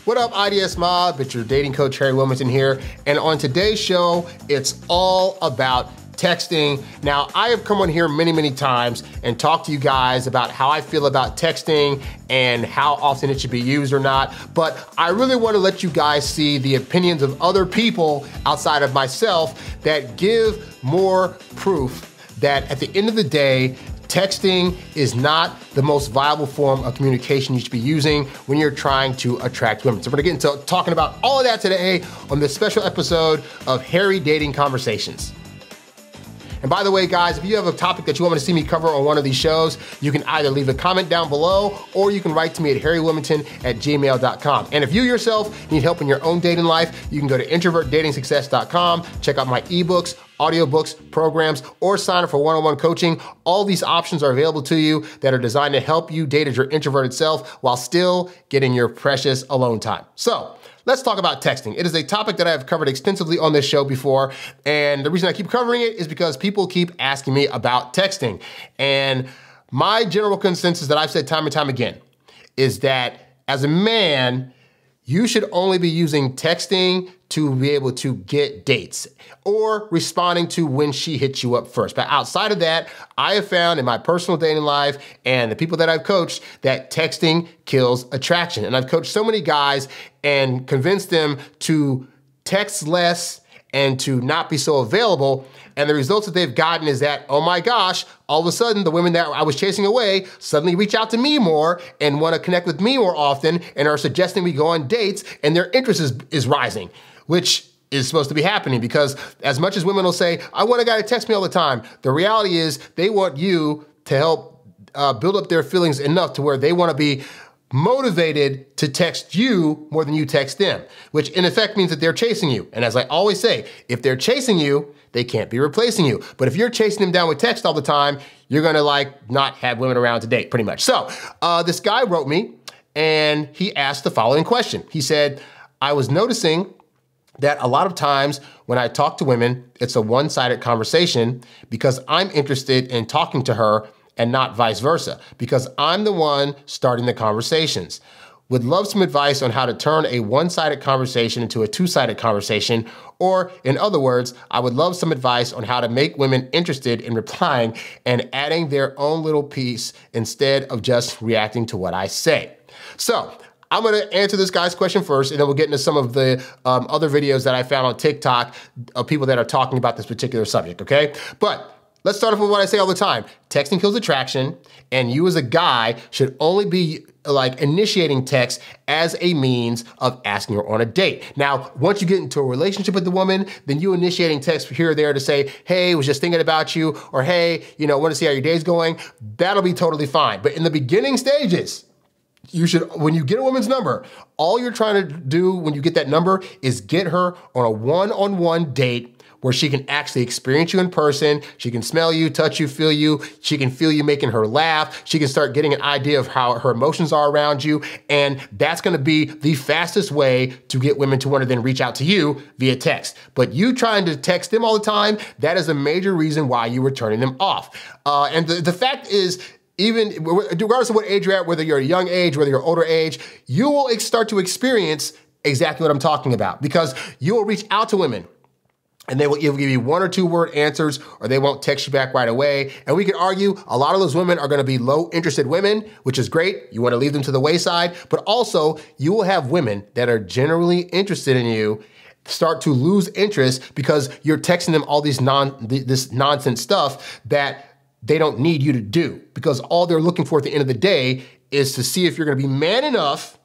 What up, IDS Mob? It's your dating coach, HarryWilmington here. And on today's show, it's all about texting. Now, I have come on here many times and talked to you guys about how I feel about texting and how often it should be used or not. But I really want to let you guys see the opinions of other people outside of myself that give more proof that at the end of the day, texting is not the most viable form of communication you should be using when you're trying to attract women. So we're gonna get into talking about all of that today on this special episode of Harry Dating Conversations. And by the way, guys, if you have a topic that you want to see me cover on one of these shows, you can either leave a comment down below or you can write to me at harrywilmington@gmail.com. And if you yourself need help in your own dating life, you can go to introvertdatingsuccess.com, check out my eBooks, audiobooks, programs, or sign up for one-on-one coaching. All these options are available to you that are designed to help you date as your introverted self while still getting your precious alone time. So, let's talk about texting. It is a topic that I have covered extensively on this show before, and the reason I keep covering it is because people keep asking me about texting. And my general consensus that I've said time and time again is that as a man, you should only be using texting to be able to get dates or responding to when she hits you up first. But outside of that, I have found in my personal dating life and the people that I've coached that texting kills attraction. And I've coached so many guys and convinced them to text less and to not be so available. And the results that they've gotten is that, oh my gosh, all of a sudden the women that I was chasing away suddenly reach out to me more and want to connect with me more often and are suggesting we go on dates, and their interest is rising, which is supposed to be happening because as much as women will say, I want a guy to text me all the time, the reality is they want you to help build up their feelings enough to where they want to be motivated to text you more than you text them, which in effect means that they're chasing you. And as I always say, if they're chasing you, they can't be replacing you. But if you're chasing them down with text all the time, you're gonna not have women around to date, pretty much. So this guy wrote me and he asked the following question. He said, I was noticing that a lot of times when I talk to women, it's a one-sided conversation because I'm interested in talking to her and not vice versa, because I'm the one starting the conversations. Would love some advice on how to turn a one-sided conversation into a two-sided conversation, or in other words, I would love some advice on how to make women interested in replying and adding their own little piece instead of just reacting to what I say. So, I'm gonna answer this guy's question first, and then we'll get into some of the other videos that I found on TikTok of people that are talking about this particular subject, okay? But let's start off with what I say all the time. Texting kills attraction, and you as a guy should only be initiating text as a means of asking her on a date. Now, once you get into a relationship with the woman, then you initiating text here or there to say, hey, was just thinking about you, or hey, want to see how your day's going, that'll be totally fine. But in the beginning stages, you should, when you get a woman's number, all you're trying to do when you get that number is get her on a one-on-one date where she can actually experience you in person. She can smell you, touch you, feel you. She can feel you making her laugh. She can start getting an idea of how her emotions are around you. And that's gonna be the fastest way to get women to want to then reach out to you via text. But you trying to text them all the time, that is a major reason why you were turning them off. And the fact is, even regardless of what age you're at, whether you're a young age, whether you're older age, you will start to experience exactly what I'm talking about, because you will reach out to women and they will either give you one or two word answers, or they won't text you back right away. And we could argue a lot of those women are gonna be low interested women, which is great. You wanna leave them to the wayside, but also you will have women that are generally interested in you start to lose interest because you're texting them all this nonsense stuff that they don't need you to do, because all they're looking for at the end of the day is to see if you're gonna be man enough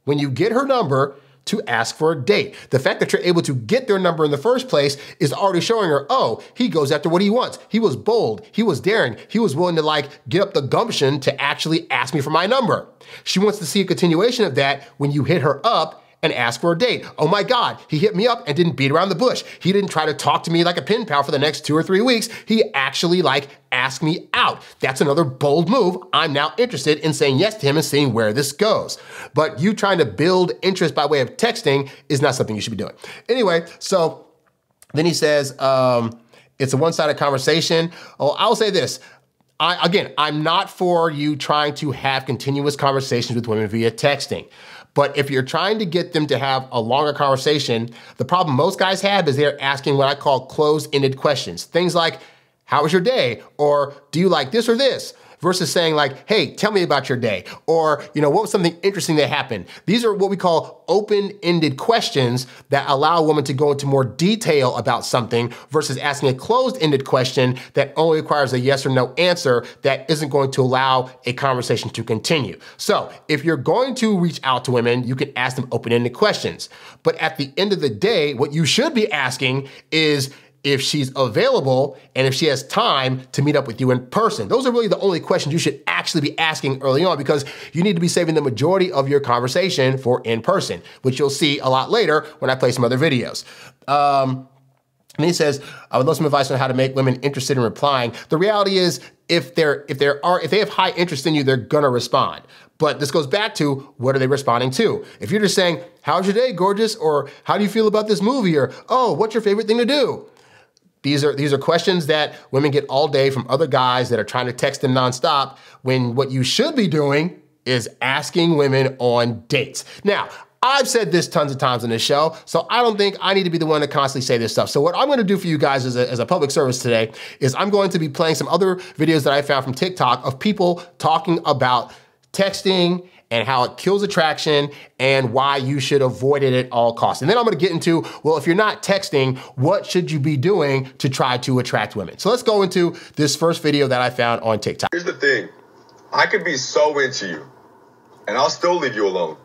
when you get her number to ask for a date. The fact that you're able to get their number in the first place is already showing her, oh, he goes after what he wants. He was bold, he was daring, he was willing to get up the gumption to actually ask me for my number. She wants to see a continuation of that when you hit her up and ask for a date. Oh my God, he hit me up and didn't beat around the bush. He didn't try to talk to me like a pen pal for the next 2 or 3 weeks. He actually asked me out. That's another bold move. I'm now interested in saying yes to him and seeing where this goes. But you trying to build interest by way of texting is not something you should be doing. Anyway, so then he says, it's a one-sided conversation. Oh, I'll say this. I'm not for you trying to have continuous conversations with women via texting. But if you're trying to get them to have a longer conversation, the problem most guys have is they're asking what I call closed-ended questions. Things like, how was your day? Or do you like this or this? Versus saying like, hey, tell me about your day. Or, what was something interesting that happened? These are what we call open-ended questions that allow a woman to go into more detail about something versus asking a closed-ended question that only requires a yes or no answer that isn't going to allow a conversation to continue. So if you're going to reach out to women, you can ask them open-ended questions. But at the end of the day, what you should be asking is if she's available and if she has time to meet up with you in person. Those are really the only questions you should actually be asking early on because you need to be saving the majority of your conversation for in person, which you'll see a lot later when I play some other videos. And he says, I would love some advice on how to make women interested in replying. The reality is if they have high interest in you, they're gonna respond. But this goes back to what are they responding to? If you're just saying, how's your day, gorgeous? Or how do you feel about this movie? Or, oh, what's your favorite thing to do? These are questions that women get all day from other guys that are trying to text them nonstop when what you should be doing is asking women on dates. Now, I've said this tons of times on this show, so I don't think I need to be the one to constantly say this stuff. So what I'm gonna do for you guys as a public service today is I'm going to be playing some other videos that I found from TikTok of people talking about texting and how it kills attraction and why you should avoid it at all costs. And then I'm gonna get into, well, if you're not texting, what should you be doing to try to attract women? So let's go into this first video that I found on TikTok. Here's the thing, I could be so into you and I'll still leave you alone.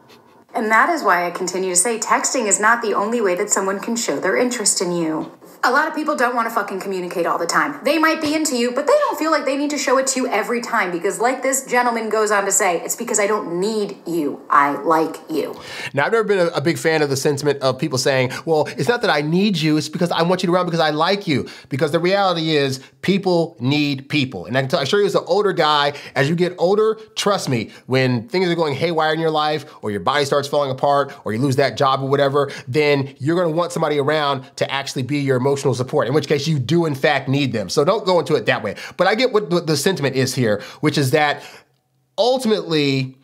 And that is why I continue to say texting is not the only way that someone can show their interest in you. A lot of people don't want to fucking communicate all the time. They might be into you, but they don't feel like they need to show it to you every time because like this gentleman goes on to say, it's because I don't need you. I like you. Now, I've never been a big fan of the sentiment of people saying, well, it's not that I need you, it's because I want you around because I like you. Because the reality is people need people. And I can assure you as an older guy, as you get older, trust me, when things are going haywire in your life or your body starts falling apart or you lose that job or whatever, then you're gonna want somebody around to actually be your emotional support, in which case you do in fact need them. So don't go into it that way. But I get what the sentiment is here, which is that ultimately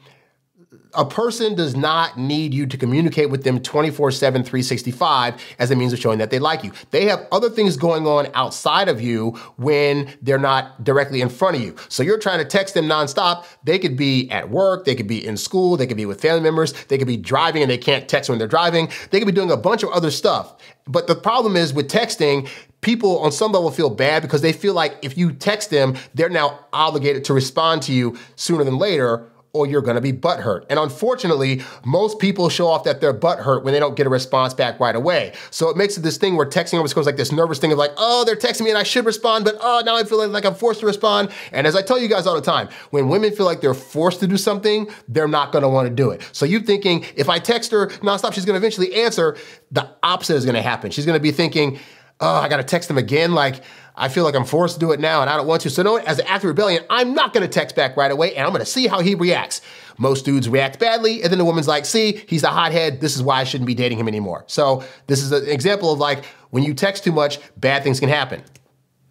a person does not need you to communicate with them 24/7, 365 as a means of showing that they like you. They have other things going on outside of you when they're not directly in front of you. So you're trying to text them nonstop. They could be at work, they could be in school, they could be with family members, they could be driving and they can't text when they're driving. They could be doing a bunch of other stuff. But the problem is with texting, people on some level feel bad because they feel like if you text them, they're now obligated to respond to you sooner than later, or you're gonna be butthurt. And unfortunately, most people show off that they're butthurt when they don't get a response back right away. So it makes it this thing where texting almost goes like this nervous thing of like, oh, they're texting me and I should respond, but oh, now I feel like I'm forced to respond. And as I tell you guys all the time, when women feel like they're forced to do something, they're not gonna wanna do it. So you're thinking, if I text her nonstop, she's gonna eventually answer, the opposite is gonna happen. She's gonna be thinking, oh, I gotta text them again, like, I feel like I'm forced to do it now and I don't want to. So no, as an act of rebellion, I'm not gonna text back right away and I'm gonna see how he reacts. Most dudes react badly and then the woman's like, see, he's a hothead, this is why I shouldn't be dating him anymore. So this is an example of like, when you text too much, bad things can happen.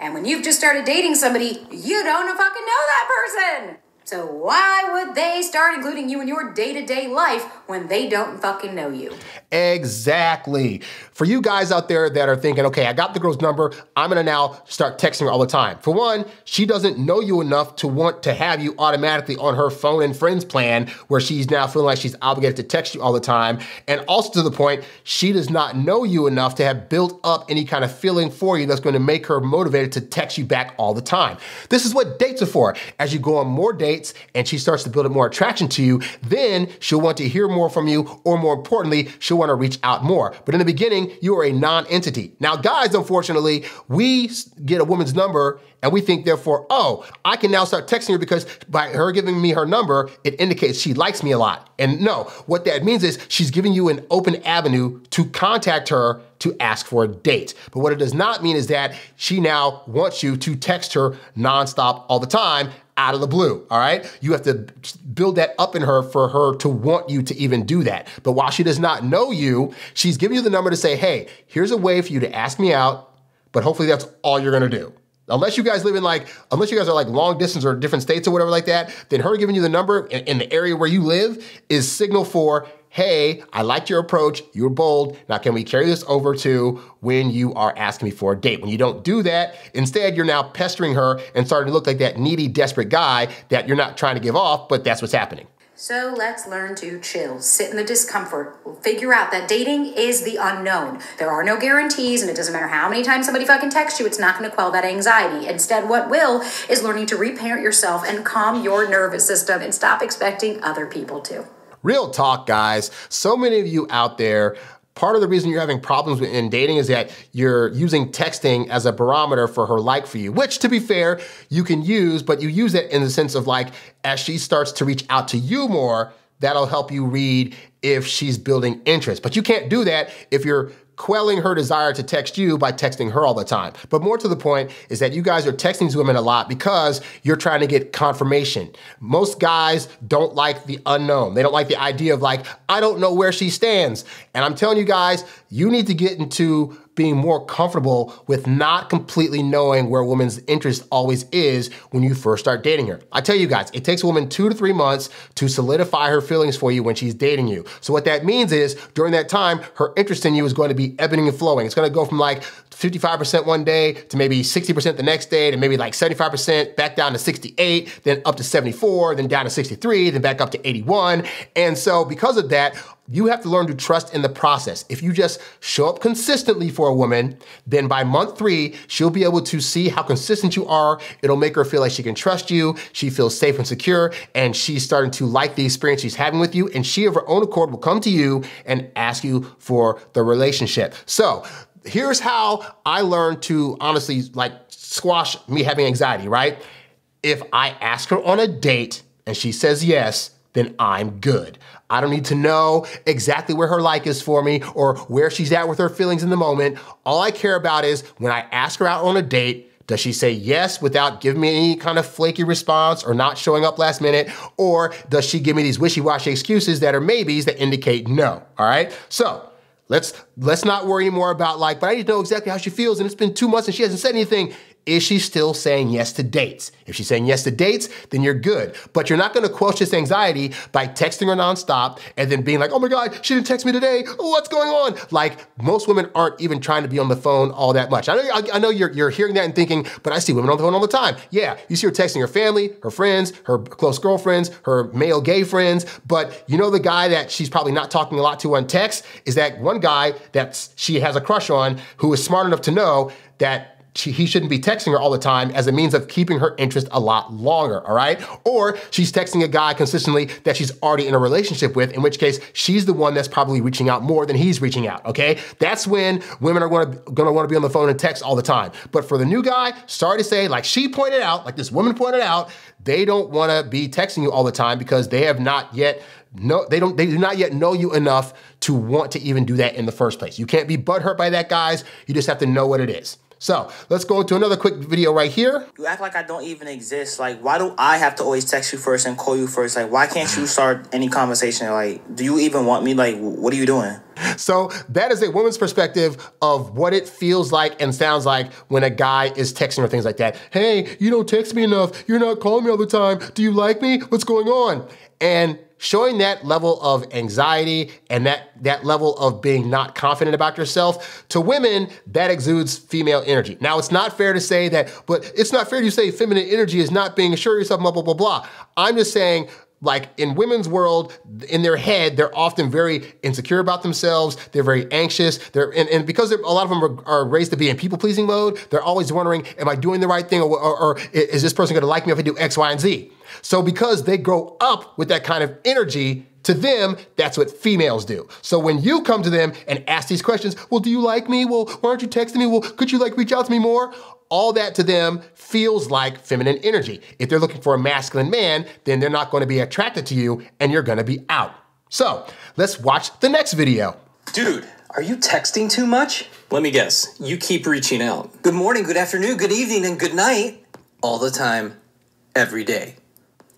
And when you've just started dating somebody, you don't fucking know that person. So why would they start including you in your day-to-day life when they don't fucking know you? Exactly. For you guys out there that are thinking, okay, I got the girl's number, I'm gonna now start texting her all the time. For one, she doesn't know you enough to want to have you automatically on her phone and friends plan where she's now feeling like she's obligated to text you all the time. And also to the point, she does not know you enough to have built up any kind of feeling for you that's going to make her motivated to text you back all the time. This is what dates are for. As you go on more dates, and she starts to build up more attraction to you, then she'll want to hear more from you, or more importantly, she'll want to reach out more. But in the beginning, you are a non-entity. Now, guys, unfortunately, we get a woman's number and we think, therefore, oh, I can now start texting her because by her giving me her number, it indicates she likes me a lot. And no, what that means is she's giving you an open avenue to contact her to ask for a date. But what it does not mean is that she now wants you to text her nonstop all the time out of the blue, all right? You have to build that up in her for her to want you to even do that. But while she does not know you, she's giving you the number to say, hey, here's a way for you to ask me out, but hopefully that's all you're gonna do. Unless you guys live in unless you guys are like long distance or different states or whatever like that, then her giving you the number in the area where you live is signal for, hey, I liked your approach. You were bold. Now, can we carry this over to when you are asking me for a date? When you don't do that, instead, you're now pestering her and starting to look like that needy, desperate guy that you're not trying to give off, but that's what's happening. So let's learn to chill, sit in the discomfort, figure out that dating is the unknown. There are no guarantees, and it doesn't matter how many times somebody fucking texts you, it's not going to quell that anxiety. Instead, what will is learning to reparent yourself and calm your nervous system and stop expecting other people to. Real talk, guys. So many of you out there, part of the reason you're having problems in dating is that you're using texting as a barometer for her like for you, which, to be fair, you can use, but you use it in the sense of like, as she starts to reach out to you more, that'll help you read if she's building interest. But you can't do that if you're quelling her desire to text you by texting her all the time. But more to the point is that you guys are texting these women a lot because you're trying to get confirmation. Most guys don't like the unknown. They don't like the idea of like, I don't know where she stands. And I'm telling you guys, you need to get into being more comfortable with not completely knowing where a woman's interest always is when you first start dating her. I tell you guys, it takes a woman 2 to 3 months to solidify her feelings for you when she's dating you. So what that means is during that time, her interest in you is going to be ebbing and flowing. It's going to go from like 55% one day to maybe 60% the next day to maybe like 75%, back down to 68, then up to 74, then down to 63, then back up to 81. And so because of that, you have to learn to trust in the process. If you just show up consistently for a woman, then by month 3, she'll be able to see how consistent you are. It'll make her feel like she can trust you. She feels safe and secure, and she's starting to like the experience she's having with you. And she of her own accord will come to you and ask you for the relationship. So here's how I learned to honestly like squash me having anxiety, right? If I ask her on a date and she says yes, then I'm good. I don't need to know exactly where her like is for me or where she's at with her feelings in the moment. All I care about is when I ask her out on a date, does she say yes without giving me any kind of flaky response or not showing up last minute? Or does she give me these wishy-washy excuses that are maybes that indicate no, all right? So let's not worry anymore about like, but I need to know exactly how she feels and it's been 2 months and she hasn't said anything. Is she still saying yes to dates? If she's saying yes to dates, then you're good. But you're not gonna quench this anxiety by texting her nonstop and then being like, oh my God, she didn't text me today. What's going on? Like most women aren't even trying to be on the phone all that much. I know you're hearing that and thinking, but I see women on the phone all the time. Yeah, you see her texting her family, her friends, her close girlfriends, her male gay friends. But you know the guy that she's probably not talking a lot to on text is that one guy that she has a crush on who is smart enough to know that he shouldn't be texting her all the time as a means of keeping her interest a lot longer, all right? Or she's texting a guy consistently that she's already in a relationship with, in which case she's the one that's probably reaching out more than he's reaching out, okay? That's when women are gonna wanna be on the phone and text all the time. But for the new guy, sorry to say, like she pointed out, like this woman pointed out, they don't wanna be texting you all the time because they have not yet they do not yet know you enough to want to even do that in the first place. You can't be butthurt by that, guys. You just have to know what it is. So let's go into another quick video right here. You act like I don't even exist. Like, why do I have to always text you first and call you first? Like, why can't you start any conversation? Like, do you even want me? Like, what are you doing? So that is a woman's perspective of what it feels like and sounds like when a guy is texting her things like that. Hey, you don't text me enough. You're not calling me all the time. Do you like me? What's going on? And showing that level of anxiety and that level of being not confident about yourself, to women, that exudes female energy. Now, it's not fair to say that, but it's not fair to say feminine energy is not being assured of yourself, blah, blah, blah, blah. I'm just saying, like in women's world, in their head, they're often very insecure about themselves. They're very anxious. And because a lot of them are raised to be in people-pleasing mode, they're always wondering, am I doing the right thing? Or is this person gonna like me if I do X, Y, and Z? So because they grow up with that kind of energy, to them, that's what females do. So when you come to them and ask these questions, well, do you like me? Well, why aren't you texting me? Well, could you like reach out to me more? All that to them feels like feminine energy. If they're looking for a masculine man, then they're not gonna be attracted to you and you're gonna be out. So let's watch the next video. Dude, are you texting too much? Let me guess, you keep reaching out. Good morning, good afternoon, good evening, and good night. All the time, every day.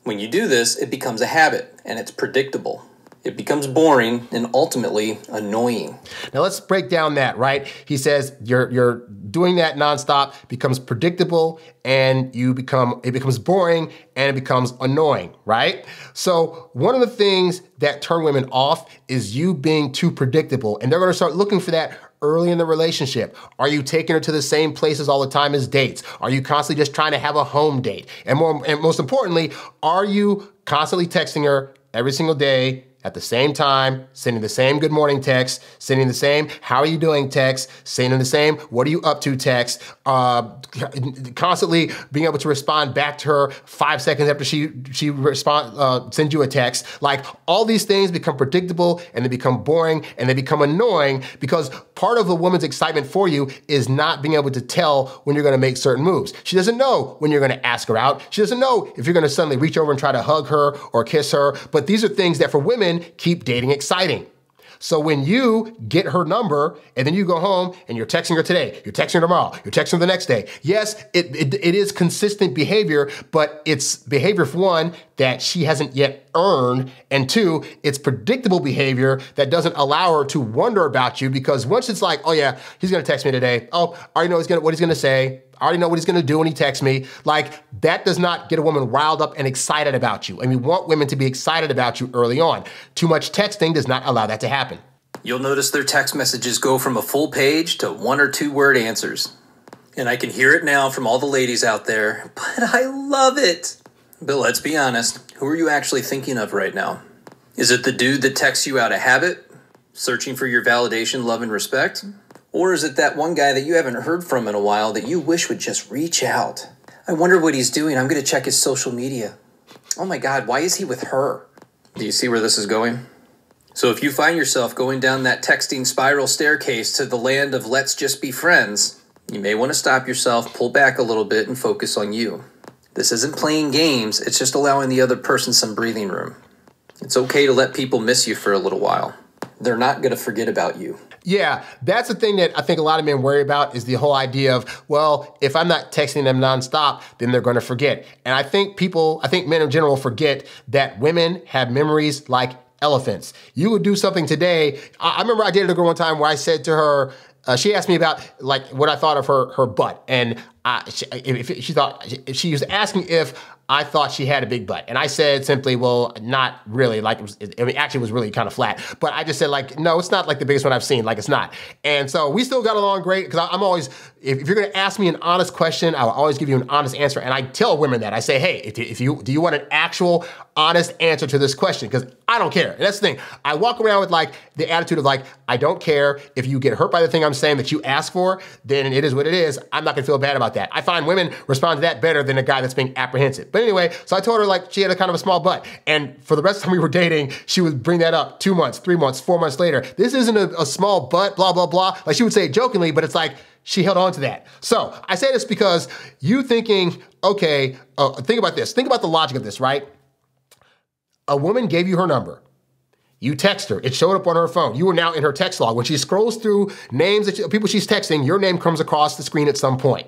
When you do this, it becomes a habit and it's predictable. It becomes boring and ultimately annoying. Now let's break down that, right? He says you're doing that nonstop, becomes predictable, and it becomes boring and it becomes annoying, right? So one of the things that turn women off is you being too predictable, and they're gonna start looking for that early in the relationship. Are you taking her to the same places all the time as dates? Are you constantly just trying to have a home date? And most importantly, are you constantly texting her every single day at the same time, sending the same good morning text, sending the same how are you doing text, sending the same what are you up to text, constantly being able to respond back to her 5 seconds after she sends you a text. Like, all these things become predictable and they become boring and they become annoying, because part of a woman's excitement for you is not being able to tell when you're gonna make certain moves. She doesn't know when you're gonna ask her out. She doesn't know if you're gonna suddenly reach over and try to hug her or kiss her. But these are things that for women keep dating exciting. So when you get her number and then you go home and you're texting her today, you're texting her tomorrow, you're texting her the next day. Yes, it is consistent behavior, but it's behavior, for one, that she hasn't yet earned, and two, it's predictable behavior that doesn't allow her to wonder about you, because once it's like, oh yeah, he's gonna text me today. Oh, I already know what he's gonna say. I already know what he's gonna do when he texts me. Like, that does not get a woman riled up and excited about you. And we want women to be excited about you early on. Too much texting does not allow that to happen. You'll notice their text messages go from a full page to 1 or 2 word answers. And I can hear it now from all the ladies out there, but I love it. But let's be honest, who are you actually thinking of right now? Is it the dude that texts you out of habit, searching for your validation, love, and respect? Or is it that one guy that you haven't heard from in a while that you wish would just reach out? I wonder what he's doing. I'm going to check his social media. Oh my God, why is he with her? Do you see where this is going? So if you find yourself going down that texting spiral staircase to the land of let's just be friends, you may want to stop yourself, pull back a little bit, and focus on you. This isn't playing games. It's just allowing the other person some breathing room. It's okay to let people miss you for a little while. They're not going to forget about you. Yeah, that's the thing that I think a lot of men worry about, is the whole idea of, well, if I'm not texting them nonstop, then they're going to forget. And I think men in general forget that women have memories like elephants. You would do something today. I remember I dated a girl one time where I said to her, she asked me about like what I thought of her butt, and she was asking if I thought she had a big butt. And I said simply, well, not really. Like, actually it was really kind of flat. But I just said, like, no, it's not like the biggest one I've seen. Like, it's not. And so we still got along great, because I'm always, if you're going to ask me an honest question, I will always give you an honest answer. And I tell women that. I say, hey, do you want an actual honest answer to this question? Because I don't care. And that's the thing. I walk around with like the attitude of like, I don't care if you get hurt by the thing I'm saying that you asked for, then it is what it is. I'm not gonna feel bad about that. I find women respond to that better than a guy that's being apprehensive. But anyway, so I told her like she had a kind of a small butt. And for the rest of the time we were dating, she would bring that up 2 months, 3 months, 4 months later. This isn't a small butt, blah, blah, blah. Like she would say it jokingly, but it's like, she held on to that. So I say this because you thinking, okay, think about this. Think about the logic of this, right? A woman gave you her number. You text her. It showed up on her phone. You are now in her text log. When she scrolls through names of people she's texting, your name comes across the screen at some point.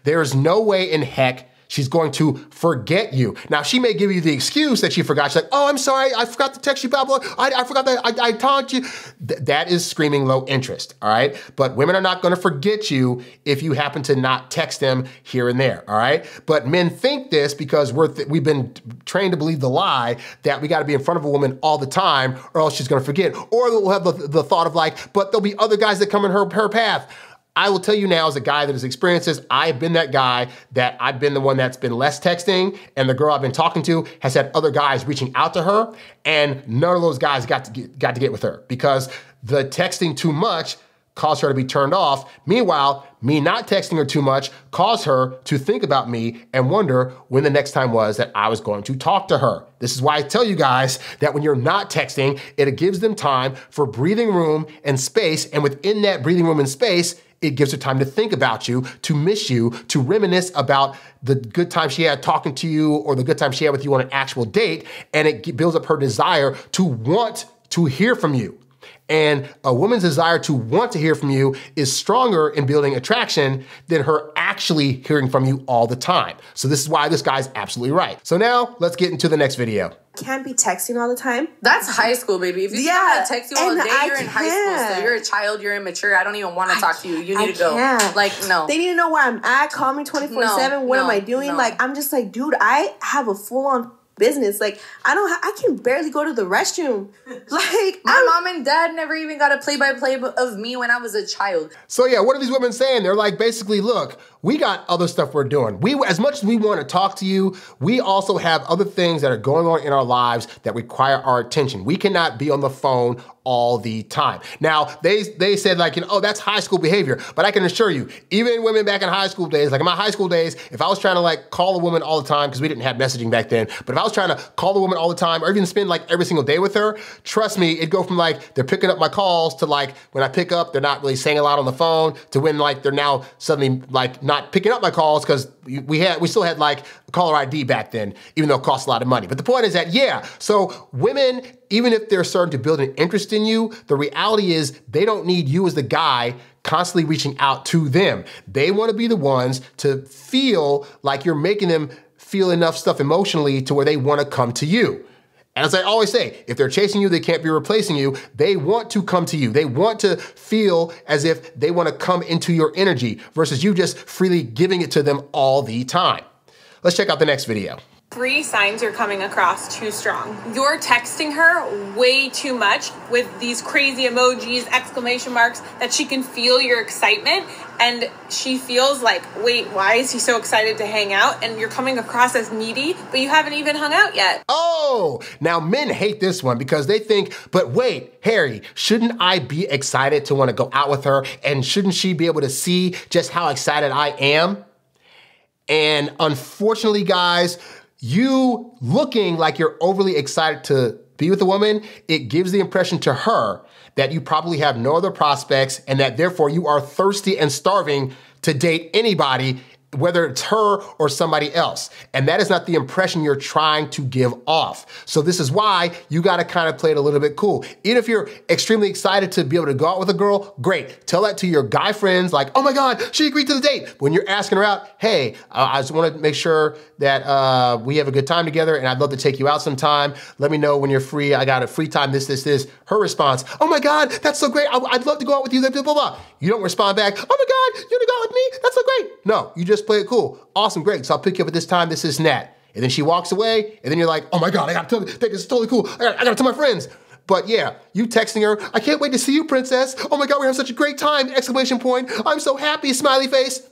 There's no way in heck she's going to forget you. Now, she may give you the excuse that she forgot. She's like, oh, I'm sorry, I forgot to text you, blah, blah. I forgot that I talked to you. That is screaming low interest, all right? But women are not gonna forget you if you happen to not text them here and there, all right? But men think this because we've been trained to believe the lie that we gotta be in front of a woman all the time or else she's gonna forget. Or we'll have the thought of like, but there'll be other guys that come in her path. I will tell you now, as a guy that has experienced this, I've been that guy that I've been the one that's been less texting, and the girl I've been talking to has had other guys reaching out to her, and none of those guys got to get with her because the texting too much caused her to be turned off. Meanwhile, me not texting her too much caused her to think about me and wonder when the next time was that I was going to talk to her. This is why I tell you guys that when you're not texting, it gives them time for breathing room and space, and within that breathing room and space, it gives her time to think about you, to miss you, to reminisce about the good time she had talking to you or the good time she had with you on an actual date, and it builds up her desire to want to hear from you. And a woman's desire to want to hear from you is stronger in building attraction than her actually hearing from you all the time. So this is why this guy's absolutely right. So now let's get into the next video. can't be texting all the time. That's high school, baby. If you can't text you all day, you're in high school. So you're a child, you're immature. I don't even want to talk to you. You need to go. Like, no. They need to know where I'm at. Call me 24/7. What am I doing? Like, I'm just like, dude, I have a full-on business. Like, I can barely go to the restroom. Like, my mom and dad never even got a play-by-play of me when I was a child. So yeah, what are these women saying? They're like, basically, look, we got other stuff we're doing. As much as we want to talk to you, we also have other things that are going on in our lives that require our attention. We cannot be on the phone all the time. Now, they said like, that's high school behavior, but I can assure you, even women back in high school days, like in my high school days, if I was trying to like call a woman all the time, because we didn't have messaging back then, but if I was trying to call a woman all the time or even spend like every single day with her, trust me, it'd go from like they're picking up my calls to like when I pick up, they're not really saying a lot on the phone to when like they're now suddenly like not picking up my calls because we still had like caller ID back then, even though it costs a lot of money. But the point is that, yeah, so women, even if they're starting to build an interest in you, the reality is they don't need you as the guy constantly reaching out to them. They want to be the ones to feel like you're making them feel enough stuff emotionally to where they want to come to you. And as I always say, if they're chasing you, they can't be replacing you. They want to come to you. They want to feel as if they want to come into your energy versus you just freely giving it to them all the time. Let's check out the next video. 3 signs you're coming across too strong. You're texting her way too much with these crazy emojis, exclamation marks, that she can feel your excitement and she feels like, wait, why is he so excited to hang out? And you're coming across as needy, but you haven't even hung out yet. Oh, now men hate this one because they think, but wait, Harry, shouldn't I be excited to want to go out with her? And shouldn't she be able to see just how excited I am? And unfortunately, guys, you looking like you're overly excited to be with a woman, it gives the impression to her that you probably have no other prospects and that therefore you are thirsty and starving to date anybody, whether it's her or somebody else. And that is not the impression you're trying to give off. So this is why you gotta kind of play it a little bit cool. Even if you're extremely excited to be able to go out with a girl, great. Tell that to your guy friends like, oh my God, she agreed to the date. When you're asking her out, hey, I just wanna make sure that we have a good time together and I'd love to take you out sometime. Let me know when you're free. I got a free time, this. Her response, oh my God, that's so great. I'd love to go out with you, blah, blah, blah. You don't respond back, oh my God, you wanna go out with me? That's so great. No, you just play it cool. Awesome, great. So I'll pick you up at this time, this and that. And then she walks away, and then you're like, oh my God, I gotta tell you, this is totally cool. I gotta tell my friends. But yeah, you texting her, I can't wait to see you, princess. Oh my God, we're having such a great time, exclamation point. I'm so happy, smiley face.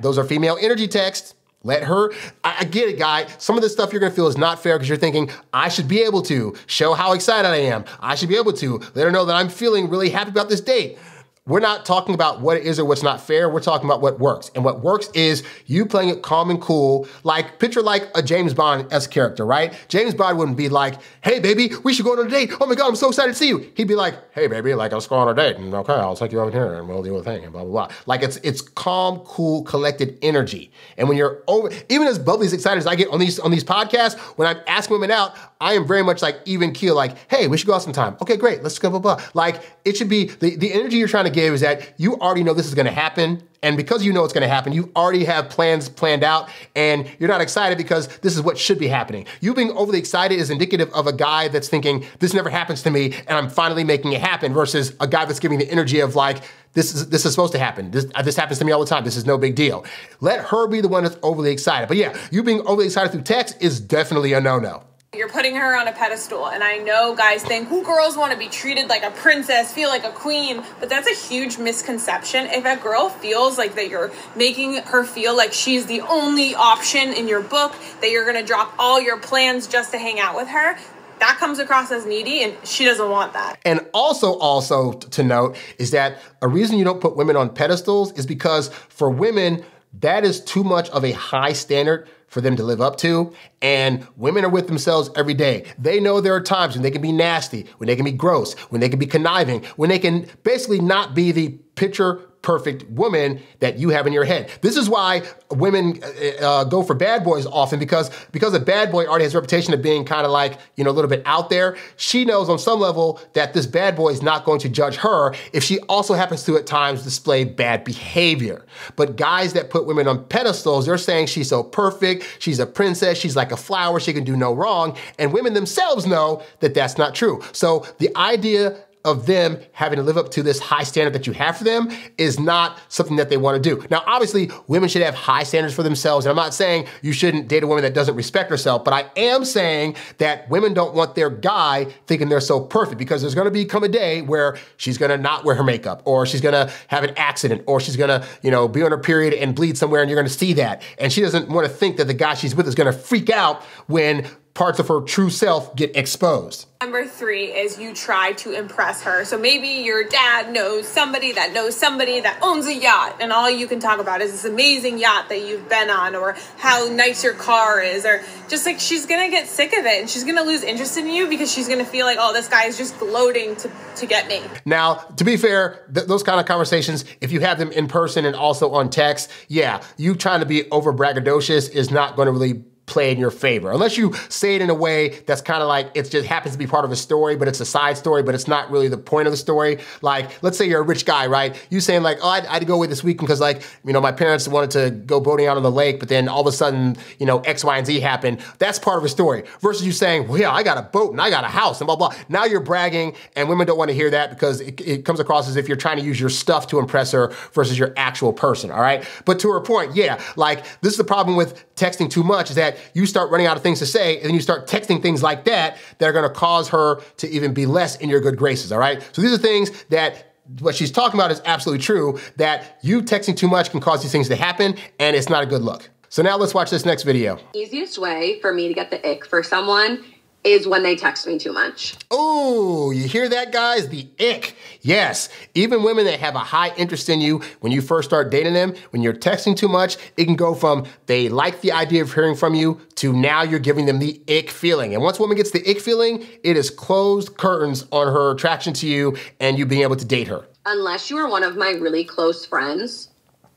Those are female energy texts. Let her, I get it, guy. Some of this stuff you're gonna feel is not fair because you're thinking, I should be able to show how excited I am. I should be able to let her know that I'm feeling really happy about this date. We're not talking about what is or what's not fair. We're talking about what works. And what works is you playing it calm and cool, like picture like a James Bond-esque character, right? James Bond wouldn't be like, hey baby, we should go on a date. Oh my God, I'm so excited to see you. He'd be like, hey baby, like let's go on a date. And okay, I'll take you over here and we'll do a thing and blah, blah, blah. Like it's calm, cool, collected energy. And when you're even as bubbly, as excited as I get on these podcasts, when I'm asking women out, I am very much like even keel, like, hey, we should go out sometime. Okay, great, let's go, blah, blah. Like it should be, the energy you're trying to give is that you already know this is gonna happen. And because you know it's gonna happen, you already have plans planned out and you're not excited because this is what should be happening. You being overly excited is indicative of a guy that's thinking, this never happens to me and I'm finally making it happen versus a guy that's giving the energy of like, this is supposed to happen. This happens to me all the time. This is no big deal. Let her be the one that's overly excited. But yeah, you being overly excited through text is definitely a no-no. You're putting her on a pedestal, and I know guys think, girls want to be treated like a princess, feel like a queen, but that's a huge misconception. If a girl feels like that you're making her feel like she's the only option in your book, that you're going to drop all your plans just to hang out with her, that comes across as needy, and she doesn't want that. And also to note is that a reason you don't put women on pedestals is because for women, that is too much of a high standard for them to live up to. And women are with themselves every day. They know there are times when they can be nasty, when they can be gross, when they can be conniving, when they can basically not be the picture perfect woman that you have in your head. This is why women go for bad boys often, because a bad boy already has a reputation of being kind of like, a little bit out there. She knows on some level that this bad boy is not going to judge her if she also happens to at times display bad behavior. But guys that put women on pedestals, they're saying she's so perfect, she's a princess, she's like a flower, she can do no wrong. And women themselves know that that's not true. So the idea of them having to live up to this high standard that you have for them is not something that they want to do. Now, obviously, women should have high standards for themselves. And I'm not saying you shouldn't date a woman that doesn't respect herself, but I am saying that women don't want their guy thinking they're so perfect, because there's going to become a day where she's going to not wear her makeup, or she's going to have an accident, or she's going to, be on her period and bleed somewhere, and you're going to see that. And she doesn't want to think that the guy she's with is going to freak out when parts of her true self get exposed. Number 3 is you try to impress her. So maybe your dad knows somebody that owns a yacht, and all you can talk about is this amazing yacht that you've been on, or how nice your car is, or just like she's gonna get sick of it and she's gonna lose interest in you because she's gonna feel like, oh, this guy is just gloating to get me. Now, to be fair, those kind of conversations, if you have them in person and also on text, yeah, you trying to be over braggadocious is not gonna really play in your favor. Unless you say it in a way that's kind of like it just happens to be part of a story, but it's a side story, but it's not really the point of the story. Like, let's say you're a rich guy, right? You saying like, oh, I had to go away this weekend because like, my parents wanted to go boating out on the lake, but then all of a sudden, X, Y, and Z happened. That's part of a story. Versus you saying, well, yeah, I got a boat and I got a house and blah, blah. Now you're bragging, and women don't want to hear that because it comes across as if you're trying to use your stuff to impress her versus your actual person, all right? But to her point, yeah, like this is the problem with texting too much, is that you start running out of things to say, and then you start texting things like that are going to cause her to even be less in your good graces, all right? So these are things that what she's talking about is absolutely true, that you texting too much can cause these things to happen, and it's not a good look. So now let's watch this next video. Easiest way for me to get the ick for someone is when they text me too much. Oh, you hear that, guys? The ick. Yes, even women that have a high interest in you, when you first start dating them, when you're texting too much, it can go from they like the idea of hearing from you to now you're giving them the ick feeling. And once a woman gets the ick feeling, it is closed curtains on her attraction to you and you being able to date her. Unless you are one of my really close friends,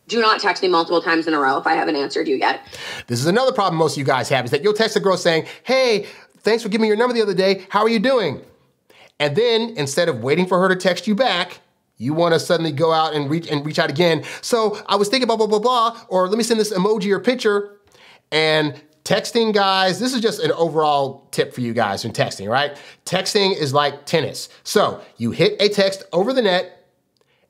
do not text me multiple times in a row if I haven't answered you yet. This is another problem most of you guys have, is that you'll text a girl saying, hey, thanks for giving me your number the other day. How are you doing? And then instead of waiting for her to text you back, you want to suddenly go out and reach out again. So I was thinking about blah, blah, blah, or let me send this emoji or picture. And texting, guys, this is just an overall tip for you guys in texting, right? Texting is like tennis. So you hit a text over the net,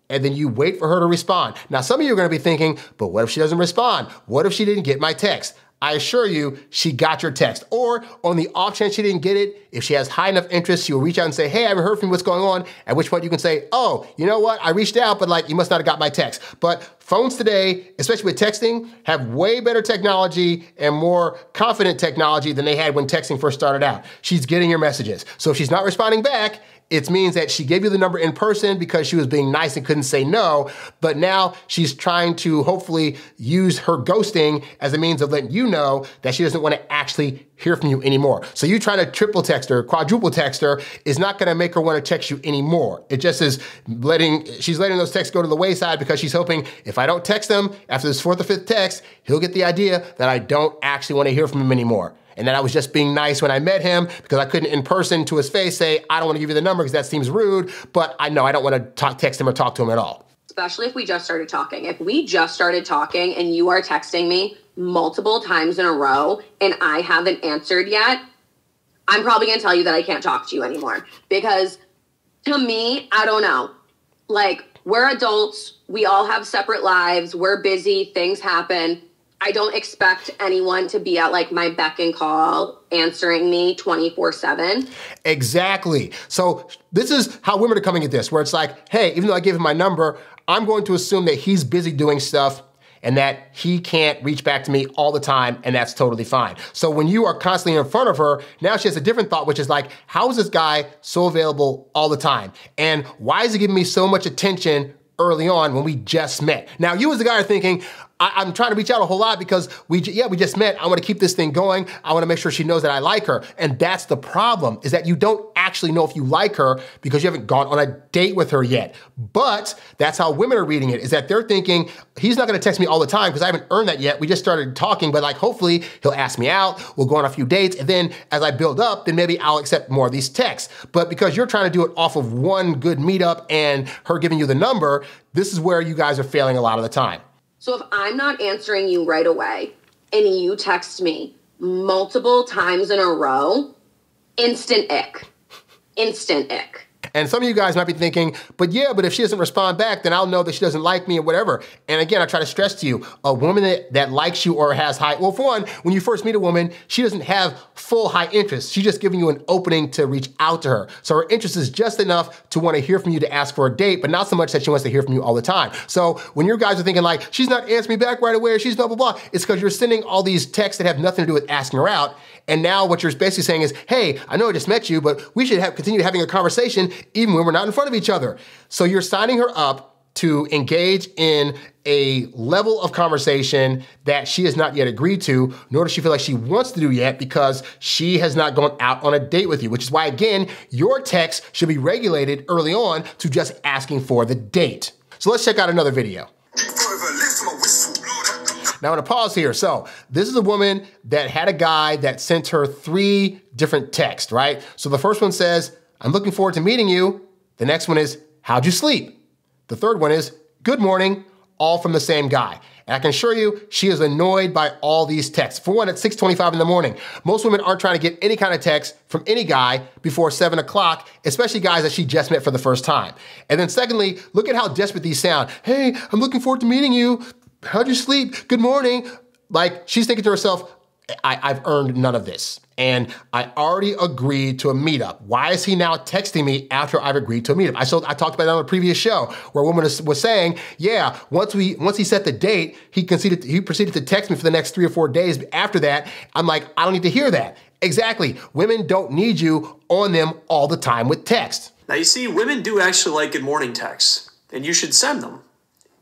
and then you wait for her to respond. Now, some of you are going to be thinking, but what if she doesn't respond? What if she didn't get my text? I assure you, she got your text. Or on the off chance she didn't get it, if she has high enough interest, she will reach out and say, hey, I haven't heard from you, what's going on? At which point you can say, oh, you know what? I reached out, but like, you must not have got my text. But phones today, especially with texting, have way better technology and more confident technology than they had when texting first started out. She's getting your messages. So if she's not responding back, it means that she gave you the number in person because she was being nice and couldn't say no, but now she's trying to hopefully use her ghosting as a means of letting you know that she doesn't want to actually hear from you anymore. So you trying to triple text her, quadruple text her is not going to make her want to text you anymore. It just is she's letting those texts go to the wayside because she's hoping if I don't text him after this 4th or 5th text, he'll get the idea that I don't actually want to hear from him anymore. And that I was just being nice when I met him because I couldn't in person to his face say, I don't want to give you the number because that seems rude, but I know I don't want to text him or talk to him at all. Especially if we just started talking. If we just started talking and you are texting me multiple times in a row and I haven't answered yet, I'm probably going to tell you that I can't talk to you anymore. Because to me, I don't know. Like, we're adults. We all have separate lives. We're busy. Things happen. I don't expect anyone to be at like my beck and call answering me 24/7. Exactly. So this is how women are coming at this, where it's like, hey, even though I gave him my number, I'm going to assume that he's busy doing stuff and that he can't reach back to me all the time, and that's totally fine. So when you are constantly in front of her, now she has a different thought, which is like, how is this guy so available all the time? And why is he giving me so much attention early on when we just met? Now, you as the guy are thinking, I'm trying to reach out a whole lot because we just met. I want to keep this thing going. I want to make sure she knows that I like her. And that's the problem, is that you don't actually know if you like her because you haven't gone on a date with her yet. But that's how women are reading it, is that they're thinking, he's not going to text me all the time because I haven't earned that yet. We just started talking, but like hopefully he'll ask me out. We'll go on a few dates. And then as I build up, then maybe I'll accept more of these texts. But because you're trying to do it off of one good meetup and her giving you the number, this is where you guys are failing a lot of the time. So if I'm not answering you right away and you text me multiple times in a row, instant ick. Instant ick. And some of you guys might be thinking, but if she doesn't respond back, then I'll know that she doesn't like me or whatever. And again, I try to stress to you, a woman that likes you or has well, for one, when you first meet a woman, she doesn't have full high interest. She's just giving you an opening to reach out to her. So her interest is just enough to want to hear from you to ask for a date, but not so much that she wants to hear from you all the time. So when your guys are thinking like, she's not answering me back right away, or she's blah, blah, blah, it's because you're sending all these texts that have nothing to do with asking her out. And now what you're basically saying is, hey, I know I just met you, but we should continue having a conversation even when we're not in front of each other. So you're signing her up to engage in a level of conversation that she has not yet agreed to, nor does she feel like she wants to do yet because she has not gone out on a date with you, which is why, again, your text should be regulated early on to just asking for the date. So let's check out another video. Now, I'm gonna pause here. So this is a woman that had a guy that sent her 3 different texts, right? So the first one says, I'm looking forward to meeting you. The next one is, how'd you sleep? The third one is, good morning, all from the same guy. And I can assure you, she is annoyed by all these texts. For one, at 6:25 in the morning. Most women aren't trying to get any kind of text from any guy before 7 o'clock, especially guys that she just met for the first time. And then secondly, look at how desperate these sound. Hey, I'm looking forward to meeting you. How'd you sleep? Good morning. Like, she's thinking to herself, I've earned none of this. And I already agreed to a meetup. Why is he now texting me after I've agreed to a meetup? I talked about that on a previous show where a woman was saying, yeah, once he set the date, he proceeded to text me for the next 3 or 4 days. After that, I'm like, I don't need to hear that. Exactly. Women don't need you on them all the time with text. Now, you see, women do actually like good morning texts, and you should send them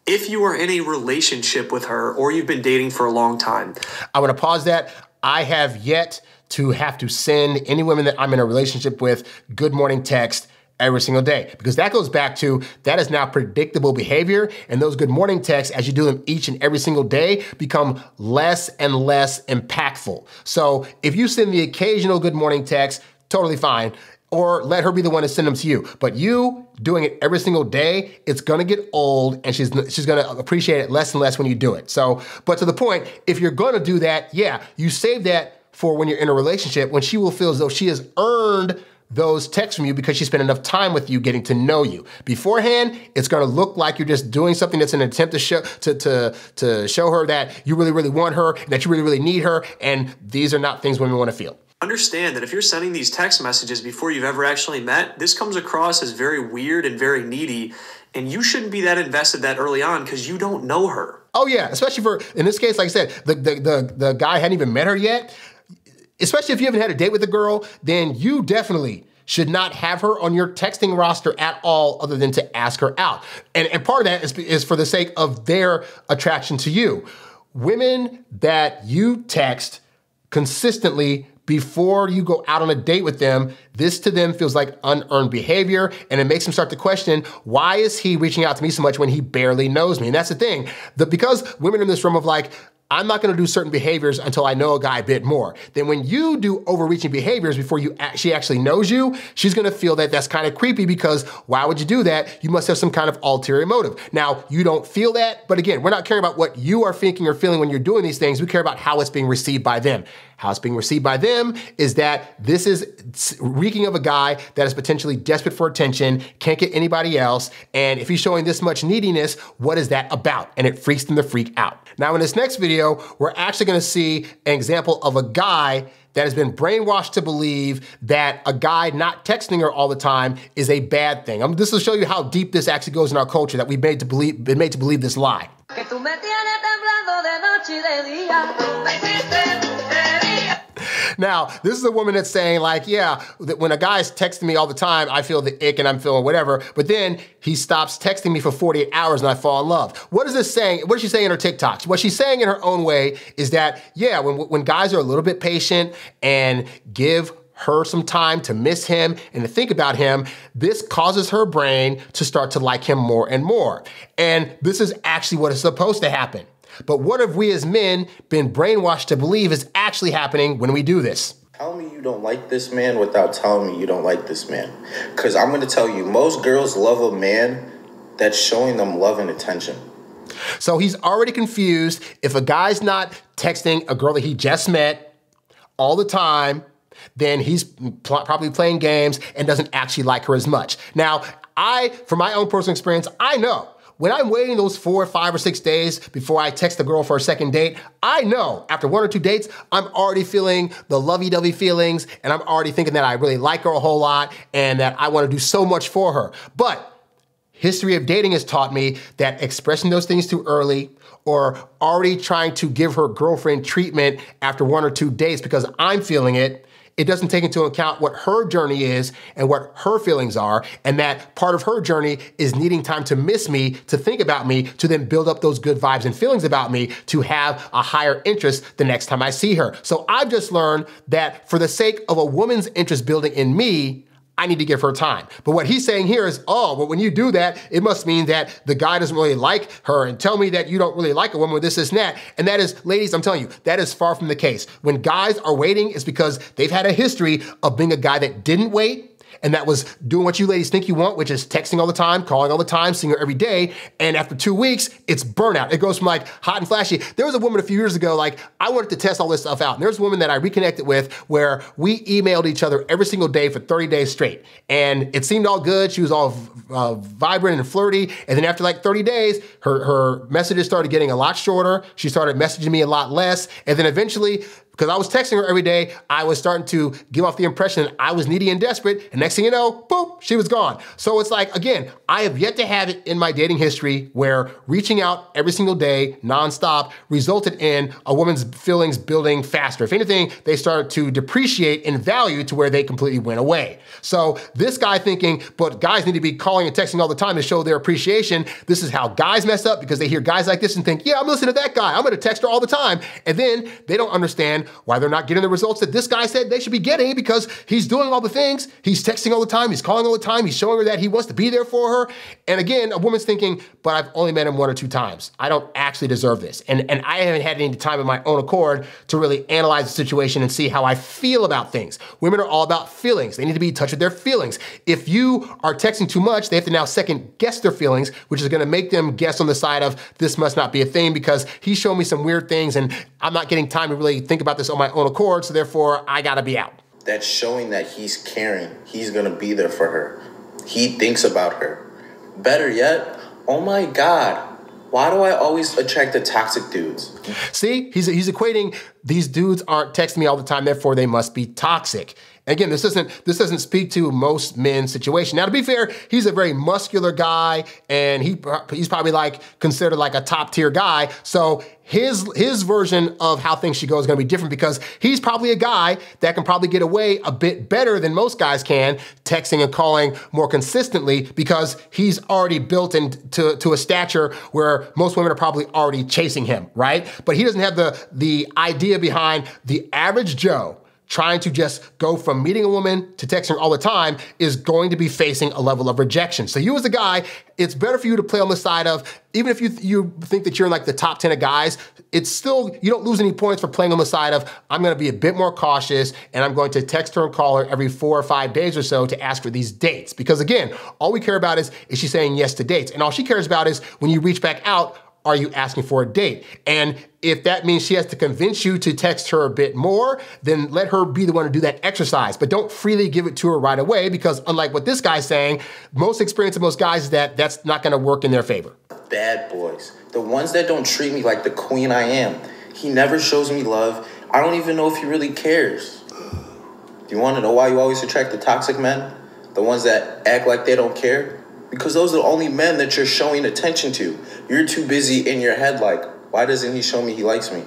if you are in a relationship with her or you've been dating for a long time. I want to pause that. I have yet to have to send any women that I'm in a relationship with good morning text every single day, because that goes back to, that is now predictable behavior, and those good morning texts, as you do them each and every single day, become less and less impactful. So if you send the occasional good morning text, totally fine, or let her be the one to send them to you. But you doing it every single day, it's gonna get old, and she's gonna appreciate it less and less when you do it. So, but to the point, if you're gonna do that, yeah, you save that for when you're in a relationship, when she will feel as though she has earned those texts from you because she spent enough time with you getting to know you. Beforehand, it's gonna look like you're just doing something that's an attempt to show her that you really, really want her, and that you really, really need her, and these are not things women wanna feel. Understand that if you're sending these text messages before you've ever actually met, this comes across as very weird and very needy, and you shouldn't be that invested that early on because you don't know her. Oh yeah, especially for, in this case, like I said, the guy hadn't even met her yet. Especially if you haven't had a date with the girl, then you definitely should not have her on your texting roster at all other than to ask her out. And part of that is for the sake of their attraction to you. Women that you text consistently before you go out on a date with them, this to them feels like unearned behavior, and it makes them start to question, why is he reaching out to me so much when he barely knows me? And that's the thing, because women are in this realm of like, I'm not gonna do certain behaviors until I know a guy a bit more. Then when you do overreaching behaviors before she actually knows you, she's gonna feel that that's kind of creepy, because why would you do that? You must have some kind of ulterior motive. Now, you don't feel that, but again, we're not caring about what you are thinking or feeling when you're doing these things. We care about how it's being received by them. How it's being received by them is that this is reeking of a guy that is potentially desperate for attention, can't get anybody else, and if he's showing this much neediness, what is that about? And it freaks them the freak out. Now in this next video, we're actually gonna see an example of a guy that has been brainwashed to believe that a guy not texting her all the time is a bad thing. This will show you how deep this actually goes in our culture, that we've been made to believe this lie. Now, this is a woman that's saying like, yeah, that when a guy's texting me all the time, I feel the ick and I'm feeling whatever, but then he stops texting me for 48 hours and I fall in love. What is this saying? What is she saying in her TikToks? What she's saying in her own way is that, yeah, when guys are a little bit patient and give her some time to miss him and to think about him, this causes her brain to start to like him more and more. And this is actually what is supposed to happen. But what have we as men been brainwashed to believe is actually happening when we do this? Tell me you don't like this man without telling me you don't like this man. Because I'm going to tell you, most girls love a man that's showing them love and attention. So he's already confused. If a guy's not texting a girl that he just met all the time, then he's probably playing games and doesn't actually like her as much. Now, from my own personal experience, I know when I'm waiting those 4, 5, or 6 days before I text the girl for a second date, I know after 1 or 2 dates, I'm already feeling the lovey-dovey feelings and I'm already thinking that I really like her a whole lot and that I want to do so much for her. But history of dating has taught me that expressing those things too early or already trying to give her girlfriend treatment after 1 or 2 dates because I'm feeling it, it doesn't take into account what her journey is and what her feelings are, and that part of her journey is needing time to miss me, to think about me, to then build up those good vibes and feelings about me, to have a higher interest the next time I see her. So I've just learned that for the sake of a woman's interest building in me, I need to give her time. But what he's saying here is, oh, but when you do that, it must mean that the guy doesn't really like her and tell me that you don't really like a woman with this, and that. And that is, ladies, I'm telling you, that is far from the case. When guys are waiting, it's because they've had a history of being a guy that didn't wait, and that was doing what you ladies think you want, which is texting all the time, calling all the time, seeing her every day. And after 2 weeks, it's burnout. It goes from like hot and flashy. There was a woman a few years ago, like I wanted to test all this stuff out. And there's a woman that I reconnected with where we emailed each other every single day for 30 days straight. And it seemed all good. She was all vibrant and flirty. And then after like 30 days, her messages started getting a lot shorter. She started messaging me a lot less. And then eventually, because I was texting her every day, I was starting to give off the impression that I was needy and desperate. And next thing you know, boom, she was gone. So it's like, again, I have yet to have it in my dating history where reaching out every single day, nonstop, resulted in a woman's feelings building faster. If anything, they started to depreciate in value to where they completely went away. So this guy thinking, but guys need to be calling and texting all the time to show their appreciation. This is how guys mess up because they hear guys like this and think, yeah, I'm listening to that guy. I'm going to text her all the time. And then they don't understand why they're not getting the results that this guy said they should be getting because he's doing all the things. He's texting all the time. He's calling all the time. He's showing her that he wants to be there for her. And again, a woman's thinking, but I've only met him 1 or 2 times. I don't actually deserve this. And I haven't had any time of my own accord to really analyze the situation and see how I feel about things. Women are all about feelings. They need to be in touch with their feelings. If you are texting too much, they have to now second guess their feelings, which is going to make them guess on the side of this must not be a thing because he's showing me some weird things and I'm not getting time to really think about this on my own accord, so therefore I gotta be out. That's showing that he's caring. He's gonna be there for her. He thinks about her. Better yet, oh my God, why do I always attract the toxic dudes? See, he's equating these dudes aren't texting me all the time, therefore they must be toxic. Again, this doesn't speak to most men's situation. Now, to be fair, he's a very muscular guy, and he's probably like considered like a top tier guy. So his version of how things should go is going to be different because he's probably a guy that can probably get away a bit better than most guys can, texting and calling more consistently because he's already built into a stature where most women are probably already chasing him, right? But he doesn't have the idea behind the average Joe trying to just go from meeting a woman to texting her all the time is going to be facing a level of rejection. So you as a guy, it's better for you to play on the side of, even if you think that you're in like the top 10 of guys, it's still, you don't lose any points for playing on the side of, I'm going to be a bit more cautious and I'm going to text her and call her every 4 or 5 days or so to ask for these dates. Because again, all we care about is she saying yes to dates? And all she cares about is when you reach back out, are you asking for a date? And if that means she has to convince you to text her a bit more, then let her be the one to do that exercise. But don't freely give it to her right away because unlike what this guy's saying, most experience of most guys is that that's not gonna work in their favor. Bad boys, the ones that don't treat me like the queen I am. He never shows me love. I don't even know if he really cares. Do you wanna know why you always attract the toxic men? The ones that act like they don't care? Because those are the only men that you're showing attention to. You're too busy in your head like, why doesn't he show me he likes me?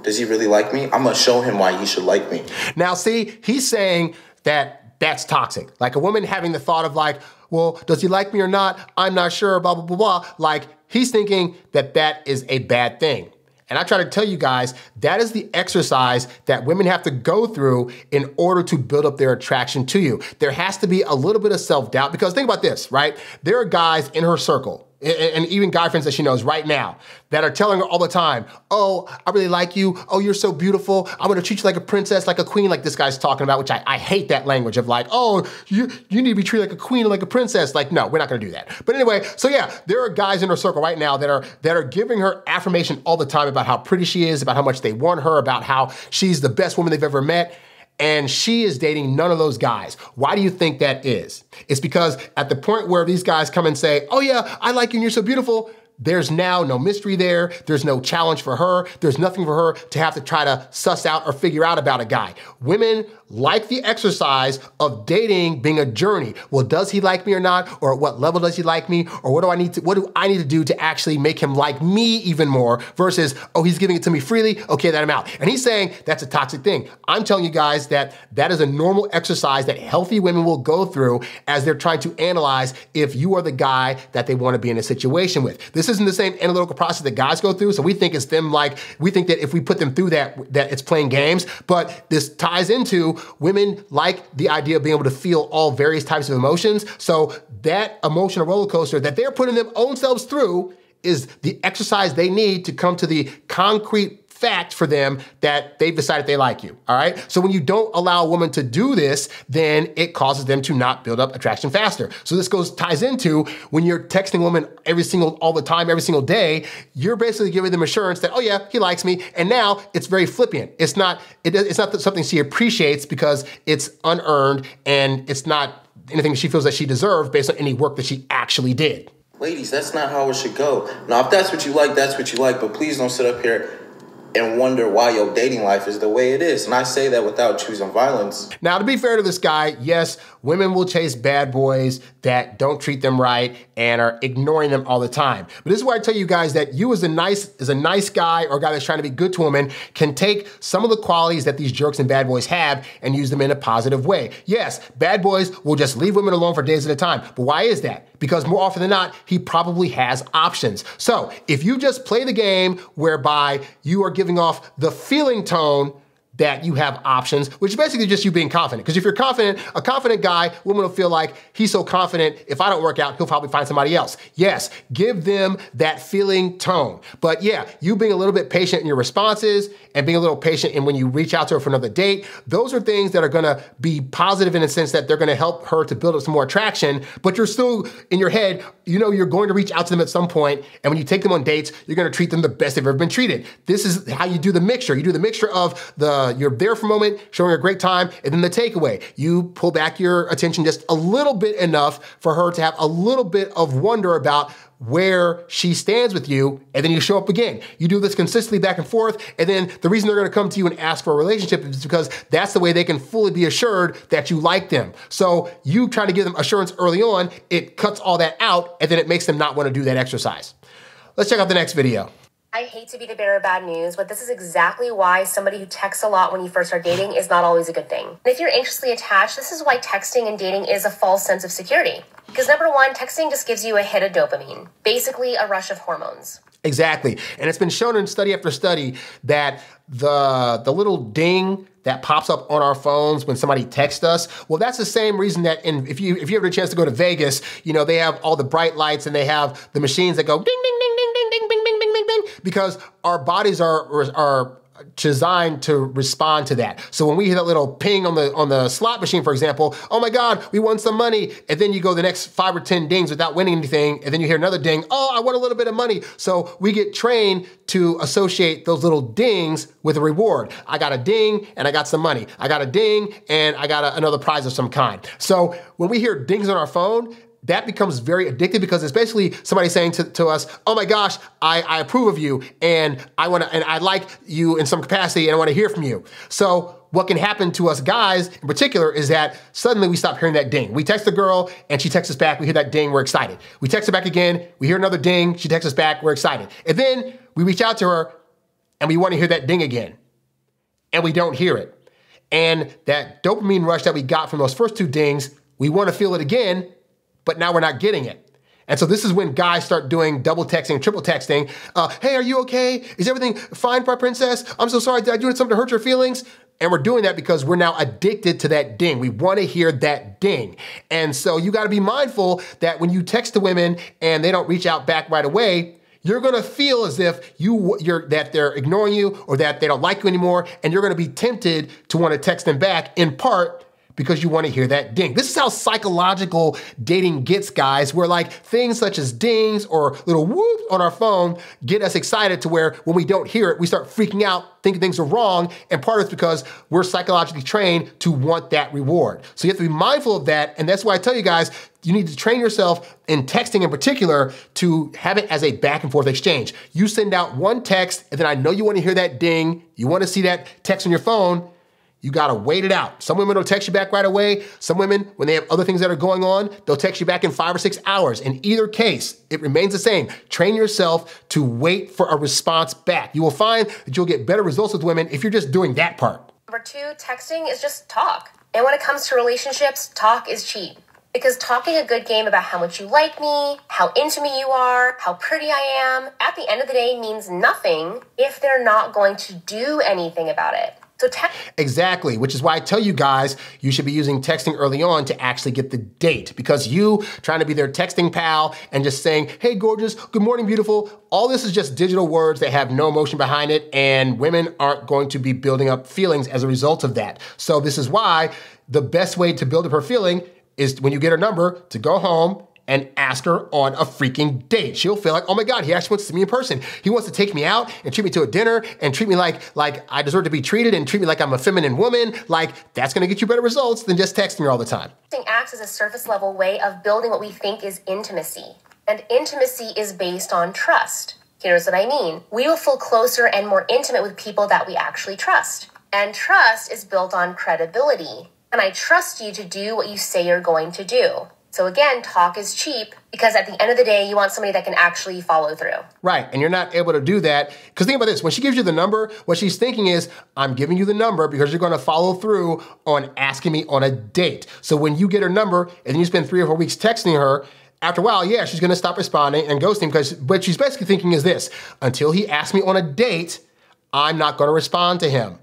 Does he really like me? I'm going to show him why he should like me. Now, see, he's saying that that's toxic. Like a woman having the thought of like, well, does he like me or not? I'm not sure, blah, blah, blah, blah. Like he's thinking that that is a bad thing. And I try to tell you guys, that is the exercise that women have to go through in order to build up their attraction to you. There has to be a little bit of self-doubt because think about this, right? There are guys in her circle and even guy friends that she knows right now that are telling her all the time, oh, I really like you. Oh, you're so beautiful. I'm going to treat you like a princess, like a queen, like this guy's talking about, which I hate that language of like, oh, you need to be treated like a queen or like a princess. Like, no, we're not going to do that. But anyway, so yeah, there are guys in her circle right now that are giving her affirmation all the time about how pretty she is, about how much they want her, about how she's the best woman they've ever met. And she is dating none of those guys. Why do you think that is? It's because at the point where these guys come and say, oh yeah, I like you and you're so beautiful, there's now no mystery there. There's no challenge for her. There's nothing for her to have to try to suss out or figure out about a guy. Women like the exercise of dating being a journey. Well, does he like me or not? Or at what level does he like me? Or what do I need to do to actually make him like me even more versus, oh, he's giving it to me freely. Okay, then I'm out. And he's saying that's a toxic thing. I'm telling you guys that that is a normal exercise that healthy women will go through as they're trying to analyze if you are the guy that they want to be in a situation with. This isn't the same analytical process that guys go through. So we think it's them like, we think that if we put them through that it's playing games. But this ties into women like the idea of being able to feel all various types of emotions. So that emotional roller coaster that they're putting their own selves through is the exercise they need to come to the concrete fact for them that they've decided they like you, all right? So when you don't allow a woman to do this, then it causes them to not build up attraction faster. So this ties into when you're texting a woman all the time, every single day, you're basically giving them assurance that, oh yeah, he likes me. And now it's very flippant. It's not something she appreciates because it's unearned and it's not anything she feels that she deserves based on any work that she actually did. Ladies, that's not how it should go. Now, if that's what you like, that's what you like, but please don't sit up here and wonder why your dating life is the way it is. And I say that without choosing violence. Now, to be fair to this guy, yes, women will chase bad boys that don't treat them right and are ignoring them all the time. But this is why I tell you guys that you as a nice guy or a guy that's trying to be good to a woman can take some of the qualities that these jerks and bad boys have and use them in a positive way. Yes, bad boys will just leave women alone for days at a time. But why is that? Because more often than not, he probably has options. So if you just play the game whereby you are giving off the feeling tone that you have options, which is basically just you being confident. Because if you're confident, a confident guy, women will feel like he's so confident, if I don't work out, he'll probably find somebody else. Yes, give them that feeling tone. But yeah, you being a little bit patient in your responses and being a little patient in when you reach out to her for another date, those are things that are gonna be positive in a sense that they're gonna help her to build up some more attraction, but you're still in your head, you know you're going to reach out to them at some point, and when you take them on dates, you're gonna treat them the best they've ever been treated. This is how you do the mixture. You do the mixture of you're there for a moment, showing her a great time, and then the takeaway. You pull back your attention just a little bit enough for her to have a little bit of wonder about where she stands with you, and then you show up again. You do this consistently back and forth, and then the reason they're gonna come to you and ask for a relationship is because that's the way they can fully be assured that you like them. So you try to give them assurance early on, it cuts all that out, and then it makes them not wanna do that exercise. Let's check out the next video. I hate to be the bearer of bad news, but this is exactly why somebody who texts a lot when you first start dating is not always a good thing. And if you're anxiously attached, this is why texting and dating is a false sense of security. Because number one, texting just gives you a hit of dopamine, basically a rush of hormones. Exactly. And it's been shown in study after study that the little ding that pops up on our phones when somebody texts us, well, that's the same reason that if you ever had a chance to go to Vegas, you know, they have all the bright lights and they have the machines that go ding, ding, ding, ding, ding, ding, bing, bing, bing, bing, bing, because our bodies are designed to respond to that. So when we hear that little ping on the slot machine, for example, oh my God, we won some money. And then you go the next 5 or 10 dings without winning anything. And then you hear another ding, oh, I won a little bit of money. So we get trained to associate those little dings with a reward. I got a ding and I got some money. I got a ding and I got another prize of some kind. So when we hear dings on our phone, that becomes very addictive because it's basically somebody saying to us, oh my gosh, I approve of you and I like you in some capacity and I want to hear from you. So what can happen to us guys in particular is that suddenly we stop hearing that ding. We text the girl and she texts us back, we hear that ding, we're excited. We text her back again, we hear another ding, she texts us back, we're excited. And then we reach out to her and we want to hear that ding again, and we don't hear it. And that dopamine rush that we got from those first 2 dings, we want to feel it again, but now we're not getting it. And so this is when guys start doing double texting, triple texting. Hey, are you okay? Is everything fine, my princess? I'm so sorry. Did I do something to hurt your feelings? And we're doing that because we're now addicted to that ding. We want to hear that ding. And so you got to be mindful that when you text to women and they don't reach out back right away, you're going to feel as if that they're ignoring you or that they don't like you anymore, and you're going to be tempted to want to text them back, in part because you want to hear that ding. This is how psychological dating gets, guys, where like things such as dings or little whoops on our phone get us excited to where when we don't hear it, we start freaking out, thinking things are wrong, and part of it's because we're psychologically trained to want that reward. So you have to be mindful of that, and that's why I tell you guys, you need to train yourself in texting in particular to have it as a back and forth exchange. You send out one text, and then I know you want to hear that ding, you want to see that text on your phone, you gotta wait it out. Some women will text you back right away. Some women, when they have other things that are going on, they'll text you back in 5 or 6 hours. In either case, it remains the same. Train yourself to wait for a response back. You will find that you'll get better results with women if you're just doing that part. Number 2, texting is just talk. And when it comes to relationships, talk is cheap. Because talking a good game about how much you like me, how into me you are, how pretty I am, at the end of the day means nothing if they're not going to do anything about it. So exactly, which is why I tell you guys, you should be using texting early on to actually get the date, because you trying to be their texting pal and just saying, hey, gorgeous, good morning, beautiful. All this is just digital words that have no emotion behind it, and women aren't going to be building up feelings as a result of that. So this is why the best way to build up her feeling is when you get her number to go home and ask her on a freaking date. She'll feel like, oh my God, he actually wants to see me in person. He wants to take me out and treat me to a dinner and treat me like I deserve to be treated and treat me like I'm a feminine woman. Like, that's gonna get you better results than just texting her all the time. Texting acts as a surface level way of building what we think is intimacy. And intimacy is based on trust. Here's what I mean. We will feel closer and more intimate with people that we actually trust. And trust is built on credibility. And I trust you to do what you say you're going to do. So again, talk is cheap because at the end of the day, you want somebody that can actually follow through. Right, and you're not able to do that. Because think about this, when she gives you the number, what she's thinking is, I'm giving you the number because you're gonna follow through on asking me on a date. So when you get her number and then you spend 3 or 4 weeks texting her, after a while, yeah, she's gonna stop responding and ghosting because what she's basically thinking is this, until he asks me on a date, I'm not gonna respond to him.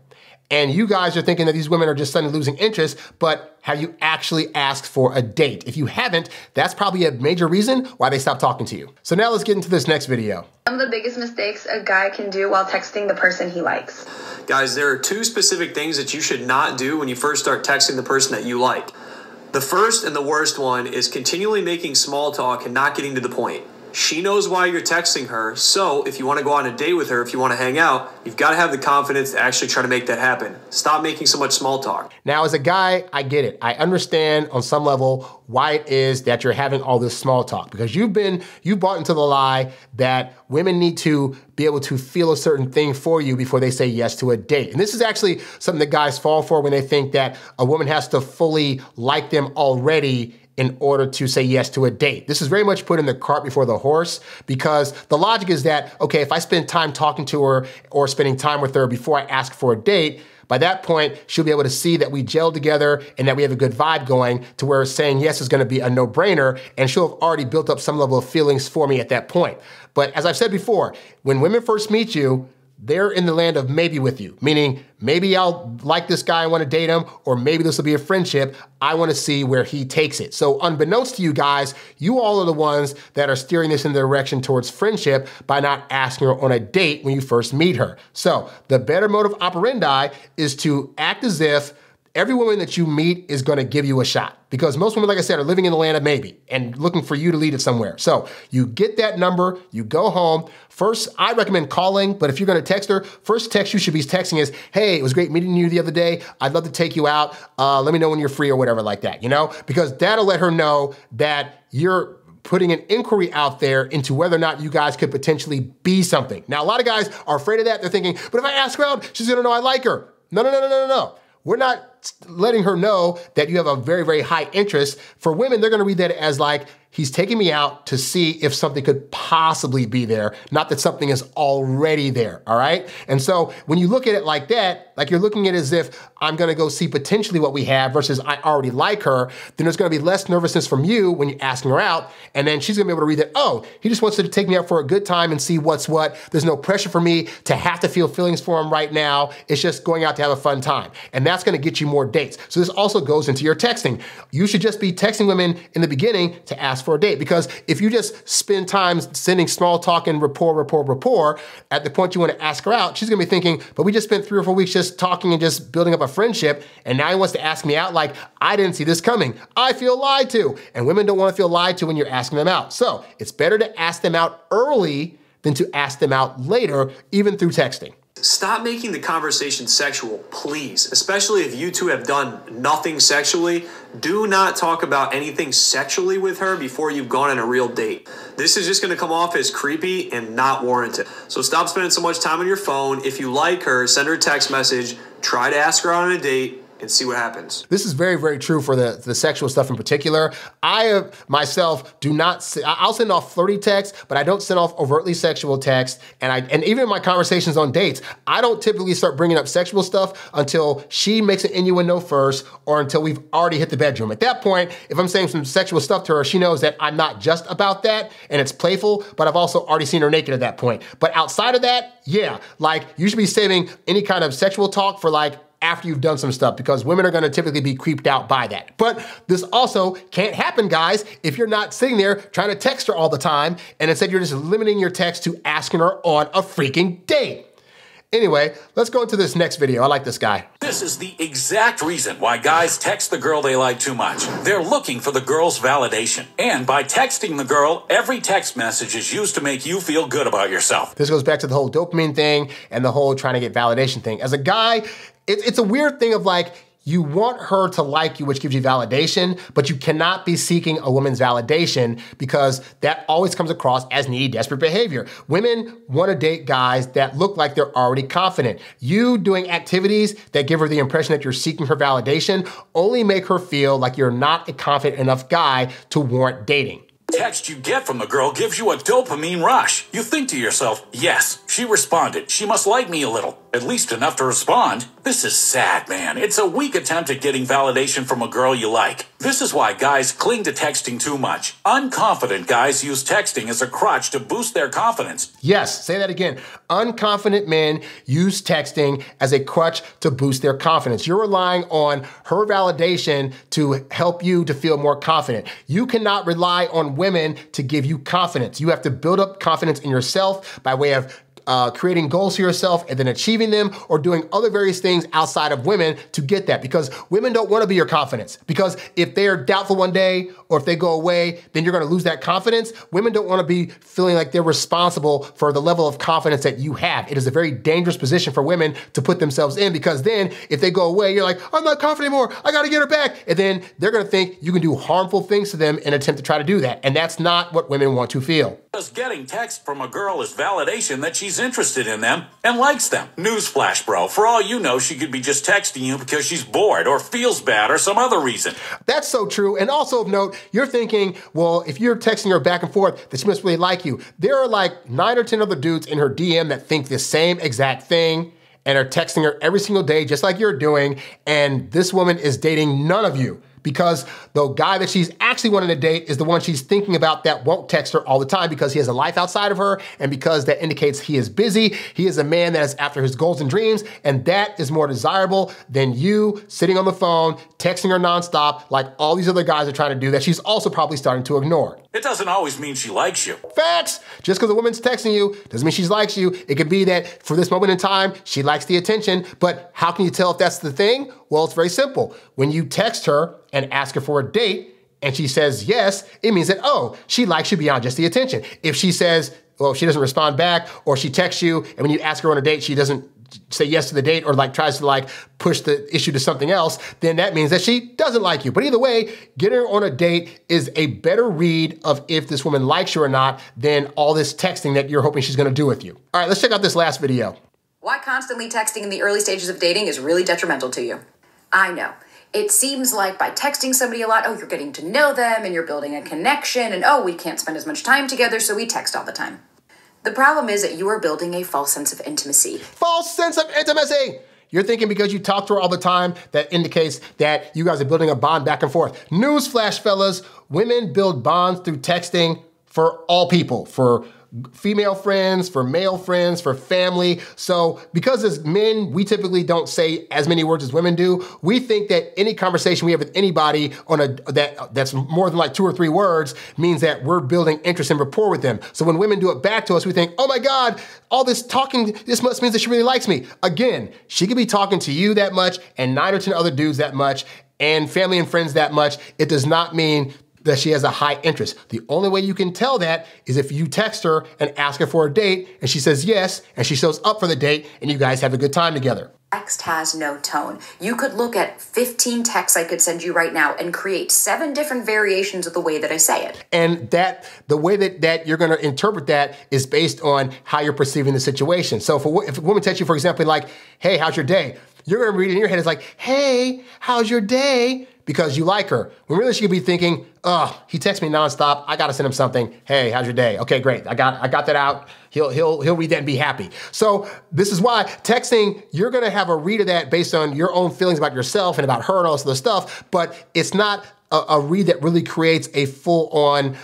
And you guys are thinking that these women are just suddenly losing interest, but have you actually asked for a date? If you haven't, that's probably a major reason why they stopped talking to you. So now let's get into this next video. Some of the biggest mistakes a guy can do while texting the person he likes. Guys, there are 2 specific things that you should not do when you first start texting the person that you like. The first and the worst one is continually making small talk and not getting to the point. She knows why you're texting her, so if you want to go on a date with her, if you want to hang out, you've got to have the confidence to actually try to make that happen. Stop making so much small talk. Now, as a guy, I get it. I understand on some level why it is that you're having all this small talk, because you've bought into the lie that women need to be able to feel a certain thing for you before they say yes to a date. And this is actually something that guys fall for when they think that a woman has to fully like them already in order to say yes to a date. This is very much putting the cart before the horse, because the logic is that, okay, if I spend time talking to her or spending time with her before I ask for a date, by that point, she'll be able to see that we gel together and that we have a good vibe going to where saying yes is gonna be a no-brainer, and she'll have already built up some level of feelings for me at that point. But as I've said before, when women first meet you, they're in the land of maybe with you, meaning maybe I'll like this guy, I want to date him, or maybe this will be a friendship. I want to see where he takes it. So unbeknownst to you guys, you all are the ones that are steering this in the direction towards friendship by not asking her on a date when you first meet her. So the better modus operandi is to act as if every woman that you meet is gonna give you a shot, because most women, like I said, are living in the land of maybe and looking for you to lead it somewhere. So you get that number, you go home. First, I recommend calling, but if you're gonna text her, first text you should be texting is, hey, it was great meeting you the other day. I'd love to take you out. Let me know when you're free or whatever like that, you know? Because that'll let her know that you're putting an inquiry out there into whether or not you guys could potentially be something. Now, a lot of guys are afraid of that. They're thinking, but if I ask her out, she's gonna know I like her. No. We're not letting her know that you have a very, very high interest. For women, they're gonna read that as like, he's taking me out to see if something could possibly be there, not that something is already there, all right? And so when you look at it like that, like you're looking at it as if I'm gonna go see potentially what we have versus I already like her, then there's gonna be less nervousness from you when you're asking her out, and then she's gonna be able to read that, oh, he just wants to take me out for a good time and see what's what. There's no pressure for me to have to feel feelings for him right now. It's just going out to have a fun time. And that's gonna get you more dates. So this also goes into your texting. You should just be texting women in the beginning to ask for a date, because if you just spend time sending small talk and rapport, at the point you want to ask her out, she's gonna be thinking, but we just spent 3 or 4 weeks just talking and just building up a friendship, and now he wants to ask me out like, I didn't see this coming. I feel lied to. And women don't want to feel lied to when you're asking them out. So it's better to ask them out early than to ask them out later, even through texting. Stop making the conversation sexual, please. Especially if you two have done nothing sexually. Do not talk about anything sexually with her before you've gone on a real date. This is just going to come off as creepy and not warranted. So stop spending so much time on your phone. If you like her, send her a text message. Try to ask her out on a date and see what happens. This is very, very true for the sexual stuff in particular. I myself do not, I'll send off flirty texts, but I don't send off overtly sexual texts. And even in my conversations on dates, I don't typically start bringing up sexual stuff until she makes an innuendo first or until we've already hit the bedroom. At that point, if I'm saying some sexual stuff to her, she knows that I'm not just about that and it's playful, but I've also already seen her naked at that point. But outside of that, yeah, like you should be saving any kind of sexual talk for like after you've done some stuff, because women are gonna typically be creeped out by that. But this also can't happen, guys, if you're not sitting there trying to text her all the time, and instead you're just limiting your text to asking her on a freaking date. Anyway, let's go into this next video. I like this guy. This is the exact reason why guys text the girl they like too much. They're looking for the girl's validation. And by texting the girl, every text message is used to make you feel good about yourself. This goes back to the whole dopamine thing and the whole trying to get validation thing. As a guy, it's a weird thing of like, you want her to like you, which gives you validation, but you cannot be seeking a woman's validation because that always comes across as needy, desperate behavior. Women want to date guys that look like they're already confident. You doing activities that give her the impression that you're seeking her validation only make her feel like you're not a confident enough guy to warrant dating. Text you get from the girl gives you a dopamine rush. You think to yourself, yes, she responded. She must like me a little, at least enough to respond. This is sad, man. It's a weak attempt at getting validation from a girl you like. This is why guys cling to texting too much. Unconfident guys use texting as a crutch to boost their confidence. Yes, say that again. Unconfident men use texting as a crutch to boost their confidence. You're relying on her validation to help you to feel more confident. You cannot rely on women to give you confidence. You have to build up confidence in yourself by way of creating goals for yourself and then achieving them, or doing other various things outside of women to get that, because women don't want to be your confidence. Because if they are doubtful one day or if they go away, then you're going to lose that confidence. Women don't want to be feeling like they're responsible for the level of confidence that you have. It is a very dangerous position for women to put themselves in, because then if they go away, you're like, I'm not confident anymore. I got to get her back. And then they're going to think you can do harmful things to them in an attempt to try to do that. And that's not what women want to feel. Because getting text from a girl is validation that she's interested in them and likes them. Newsflash, bro. For all you know, she could be just texting you because she's bored or feels bad or some other reason. That's so true. And also of note, you're thinking, well, if you're texting her back and forth, that she must really like you. There are like 9 or 10 other dudes in her DM that think the same exact thing and are texting her every single day, just like you're doing. And this woman is dating none of you, because the guy that she's actually wanting to date is the one she's thinking about that won't text her all the time, because he has a life outside of her, and because that indicates he is busy. He is a man that is after his goals and dreams, and that is more desirable than you sitting on the phone, texting her nonstop like all these other guys are trying to do that she's also probably starting to ignore. It doesn't always mean she likes you. Facts! Just because a woman's texting you doesn't mean she likes you. It could be that for this moment in time, she likes the attention, but how can you tell if that's the thing? Well, it's very simple. When you text her and ask her for a date and she says yes, it means that, oh, she likes you beyond just the attention. If she says, well, if she doesn't respond back, or she texts you and when you ask her on a date, she doesn't say yes to the date, or like tries to like push the issue to something else, then that means that she doesn't like you. But either way, getting her on a date is a better read of if this woman likes you or not than all this texting that you're hoping she's gonna do with you. All right, let's check out this last video. Why constantly texting in the early stages of dating is really detrimental to you. I know. It seems like by texting somebody a lot, oh, you're getting to know them and you're building a connection, and oh, we can't spend as much time together, so we text all the time. The problem is that you are building a false sense of intimacy. False sense of intimacy! You're thinking because you talk to her all the time, that indicates that you guys are building a bond back and forth. Newsflash, fellas, women build bonds through texting for all people, for female friends, for male friends, for family. So because as men, we typically don't say as many words as women do, we think that any conversation we have with anybody on that's more than like 2 or 3 words means that we're building interest and rapport with them. So when women do it back to us, we think, oh my God, all this talking, this must mean that she really likes me. Again, she could be talking to you that much and 9 or 10 other dudes that much and family and friends that much. It does not mean that she has a high interest. The only way you can tell that is if you text her and ask her for a date and she says yes and she shows up for the date and you guys have a good time together. Text has no tone. You could look at 15 texts I could send you right now and create 7 different variations of the way that I say it. And the way that you're going to interpret that is based on how you're perceiving the situation. So if a woman texts you, for example, like, hey, how's your day? You're going to read it in your head as like, hey, how's your day? Because you like her. When really she could be thinking, oh, he texts me nonstop. I got to send him something. Hey, how's your day? Okay, great. I got that out. He'll read that and be happy. So this is why texting, you're going to have a read of that based on your own feelings about yourself and about her and all this other stuff. But it's not a read that really creates a full-on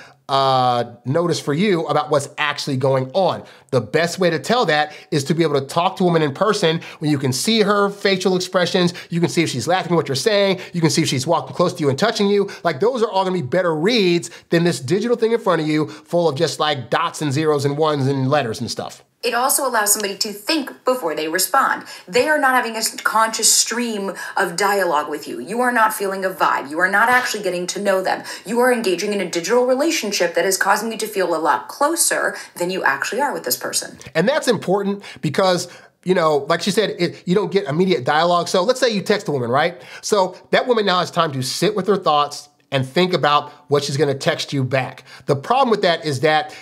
notice for you about what's actually going on. The best way to tell that is to be able to talk to a woman in person when you can see her facial expressions, you can see if she's laughing at what you're saying, you can see if she's walking close to you and touching you. Like those are all gonna be better reads than this digital thing in front of you full of just like dots and zeros and ones and letters and stuff. It also allows somebody to think before they respond. They are not having a conscious stream of dialogue with you. You are not feeling a vibe. You are not actually getting to know them. You are engaging in a digital relationship that is causing you to feel a lot closer than you actually are with this person. And that's important because, you know, like she said, you don't get immediate dialogue. So let's say you text a woman, right? So that woman now has time to sit with her thoughts and think about what she's gonna text you back. The problem with that is that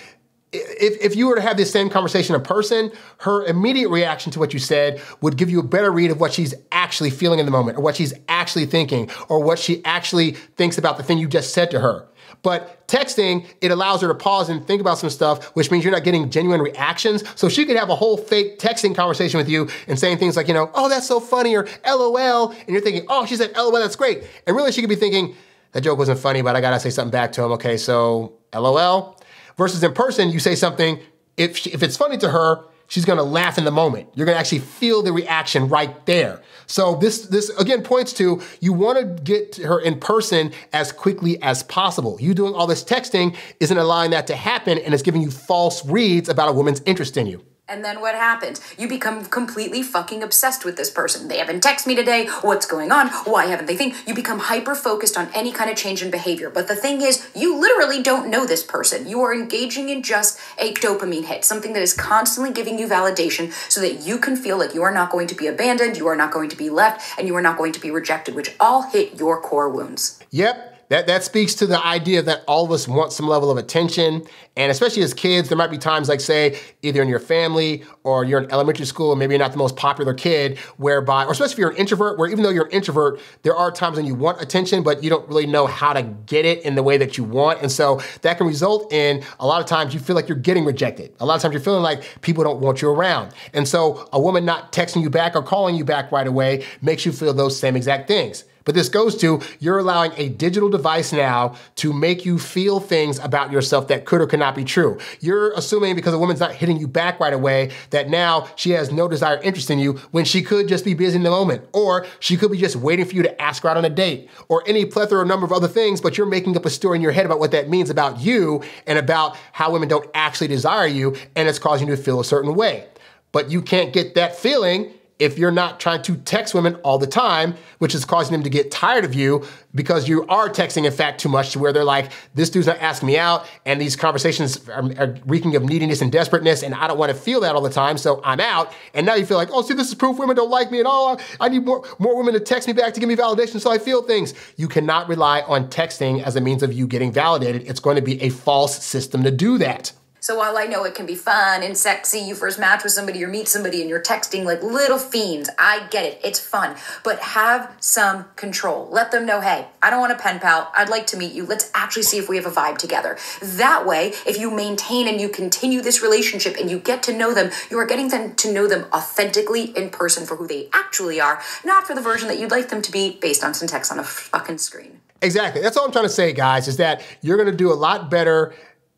if you were to have this same conversation in person, her immediate reaction to what you said would give you a better read of what she's actually feeling in the moment, or what she's actually thinking, or what she actually thinks about the thing you just said to her. But texting, it allows her to pause and think about some stuff, which means you're not getting genuine reactions. So she could have a whole fake texting conversation with you and saying things like, you know, oh, that's so funny, or LOL. And you're thinking, oh, she said LOL, that's great. And really she could be thinking, that joke wasn't funny, but I gotta say something back to him. Okay, so LOL. Versus in person, you say something, if it's funny to her, she's gonna laugh in the moment. You're gonna actually feel the reaction right there. So this again points to, you wanna get her in person as quickly as possible. You doing all this texting isn't allowing that to happen, and it's giving you false reads about a woman's interest in you. And then what happens? You become completely fucking obsessed with this person. They haven't texted me today. What's going on? Why haven't they think? You become hyper-focused on any kind of change in behavior. But the thing is, you literally don't know this person. You are engaging in just a dopamine hit, something that is constantly giving you validation so that you can feel like you are not going to be abandoned, you are not going to be left, and you are not going to be rejected, which all hit your core wounds. Yep. That speaks to the idea that all of us want some level of attention. And especially as kids, there might be times like, say, either in your family or you're in elementary school and maybe you're not the most popular kid, whereby, or especially if you're an introvert, where even though you're an introvert, there are times when you want attention, but you don't really know how to get it in the way that you want. And so that can result in, a lot of times you feel like you're getting rejected. A lot of times you're feeling like people don't want you around. And so a woman not texting you back or calling you back right away makes you feel those same exact things. But this goes to, you're allowing a digital device now to make you feel things about yourself that could or could not be true. You're assuming because a woman's not hitting you back right away that now she has no desire or interest in you, when she could just be busy in the moment. Or she could be just waiting for you to ask her out on a date, or any plethora or number of other things, but you're making up a story in your head about what that means about you and about how women don't actually desire you, and it's causing you to feel a certain way. But you can't get that feeling if you're not trying to text women all the time, which is causing them to get tired of you because you are texting, in fact, too much, to where they're like, this dude's not asking me out, and these conversations are reeking of neediness and desperateness, and I don't want to feel that all the time, so I'm out. And now you feel like, oh, see, this is proof women don't like me at all. I need more women to text me back to give me validation so I feel things. You cannot rely on texting as a means of you getting validated. It's going to be a false system to do that. So while I know it can be fun and sexy, you first match with somebody or meet somebody and you're texting like little fiends, I get it, it's fun, but have some control. Let them know, hey, I don't want a pen pal, I'd like to meet you, let's actually see if we have a vibe together. That way, if you maintain and you continue this relationship and you get to know them, you are getting them to know them authentically in person for who they actually are, not for the version that you'd like them to be based on some text on a fucking screen. Exactly, that's all I'm trying to say, guys, is that you're gonna do a lot better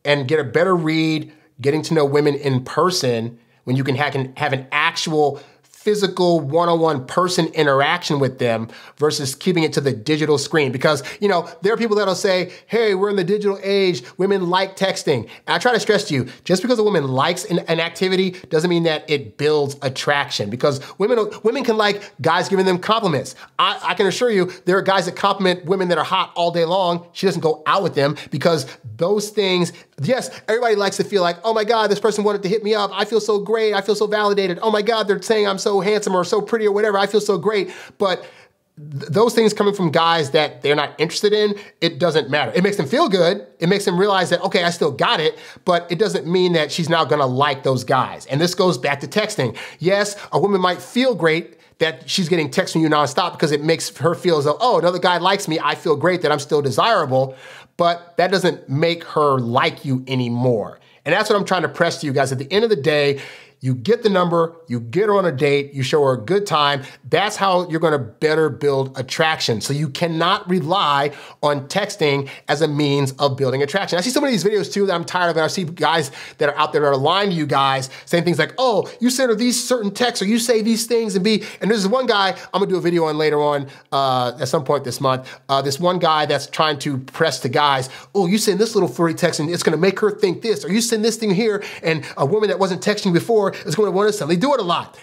and get a better read getting to know women in person when you can have an actual physical one-on-one person interaction with them versus keeping it to the digital screen. Because, you know, there are people that'll say, hey, we're in the digital age, women like texting. And I try to stress to you, just because a woman likes an activity doesn't mean that it builds attraction, because women can like guys giving them compliments. I can assure you there are guys that compliment women that are hot all day long. She doesn't go out with them because those things, yes, everybody likes to feel like, oh my God, this person wanted to hit me up. I feel so great. I feel so validated. Oh my God, they're saying I'm so handsome or so pretty or whatever. I feel so great. But those things coming from guys that they're not interested in, it doesn't matter. It makes them feel good. It makes them realize that, okay, I still got it, but it doesn't mean that she's now gonna like those guys. And this goes back to texting. Yes, a woman might feel great that she's getting texts from you nonstop because it makes her feel as though, oh, another guy likes me. I feel great that I'm still desirable, but that doesn't make her like you anymore. And that's what I'm trying to press to you guys. At the end of the day, you get the number, you get her on a date, you show her a good time. That's how you're gonna better build attraction. So you cannot rely on texting as a means of building attraction. I see some of these videos too that I'm tired of, and I see guys that are out there that are lying to you guys, saying things like, oh, you send her these certain texts, or you say these things, and there's one guy I'm gonna do a video on later on at some point this month, this one guy that's trying to press to guys, oh, you send this little flirty text and it's gonna make her think this, or you send this thing here, and a woman that wasn't texting before is going to want to suddenly do it a lot.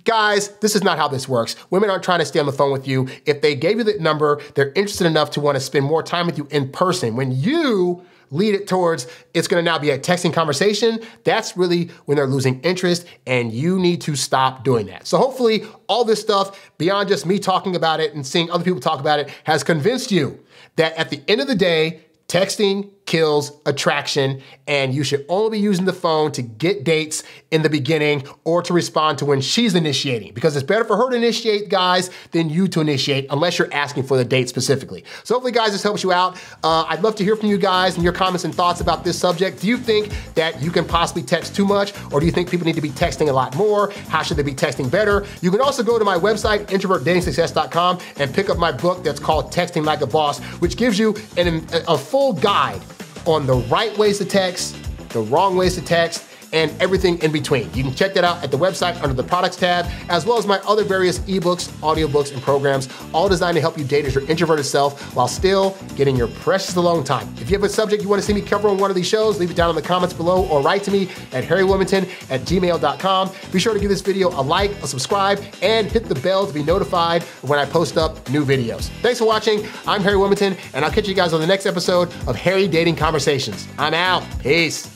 Guys, this is not how this works. Women aren't trying to stay on the phone with you. If they gave you that number, they're interested enough to want to spend more time with you in person. When you lead it towards, it's going to now be a texting conversation, that's really when they're losing interest, and you need to stop doing that. So hopefully all this stuff, beyond just me talking about it and seeing other people talk about it, has convinced you that at the end of the day, texting kills attraction, and you should only be using the phone to get dates in the beginning or to respond to when she's initiating, because it's better for her to initiate, guys, than you to initiate, unless you're asking for the date specifically. So hopefully, guys, this helps you out. I'd love to hear from you guys and your comments and thoughts about this subject. Do you think that you can possibly text too much, or do you think people need to be texting a lot more? How should they be texting better? You can also go to my website, introvertdatingsuccess.com, and pick up my book that's called Texting Like a Boss, which gives you a full guide on the right ways to text, the wrong ways to text, and everything in between. You can check that out at the website under the products tab, as well as my other various ebooks, audiobooks, and programs, all designed to help you date as your introverted self while still getting your precious alone time. If you have a subject you want to see me cover on one of these shows, leave it down in the comments below or write to me at HarryWilmington@gmail.com. Be sure to give this video a like, a subscribe, and hit the bell to be notified when I post up new videos. Thanks for watching. I'm Harry Wilmington, and I'll catch you guys on the next episode of Harry Dating Conversations. I'm out. Peace.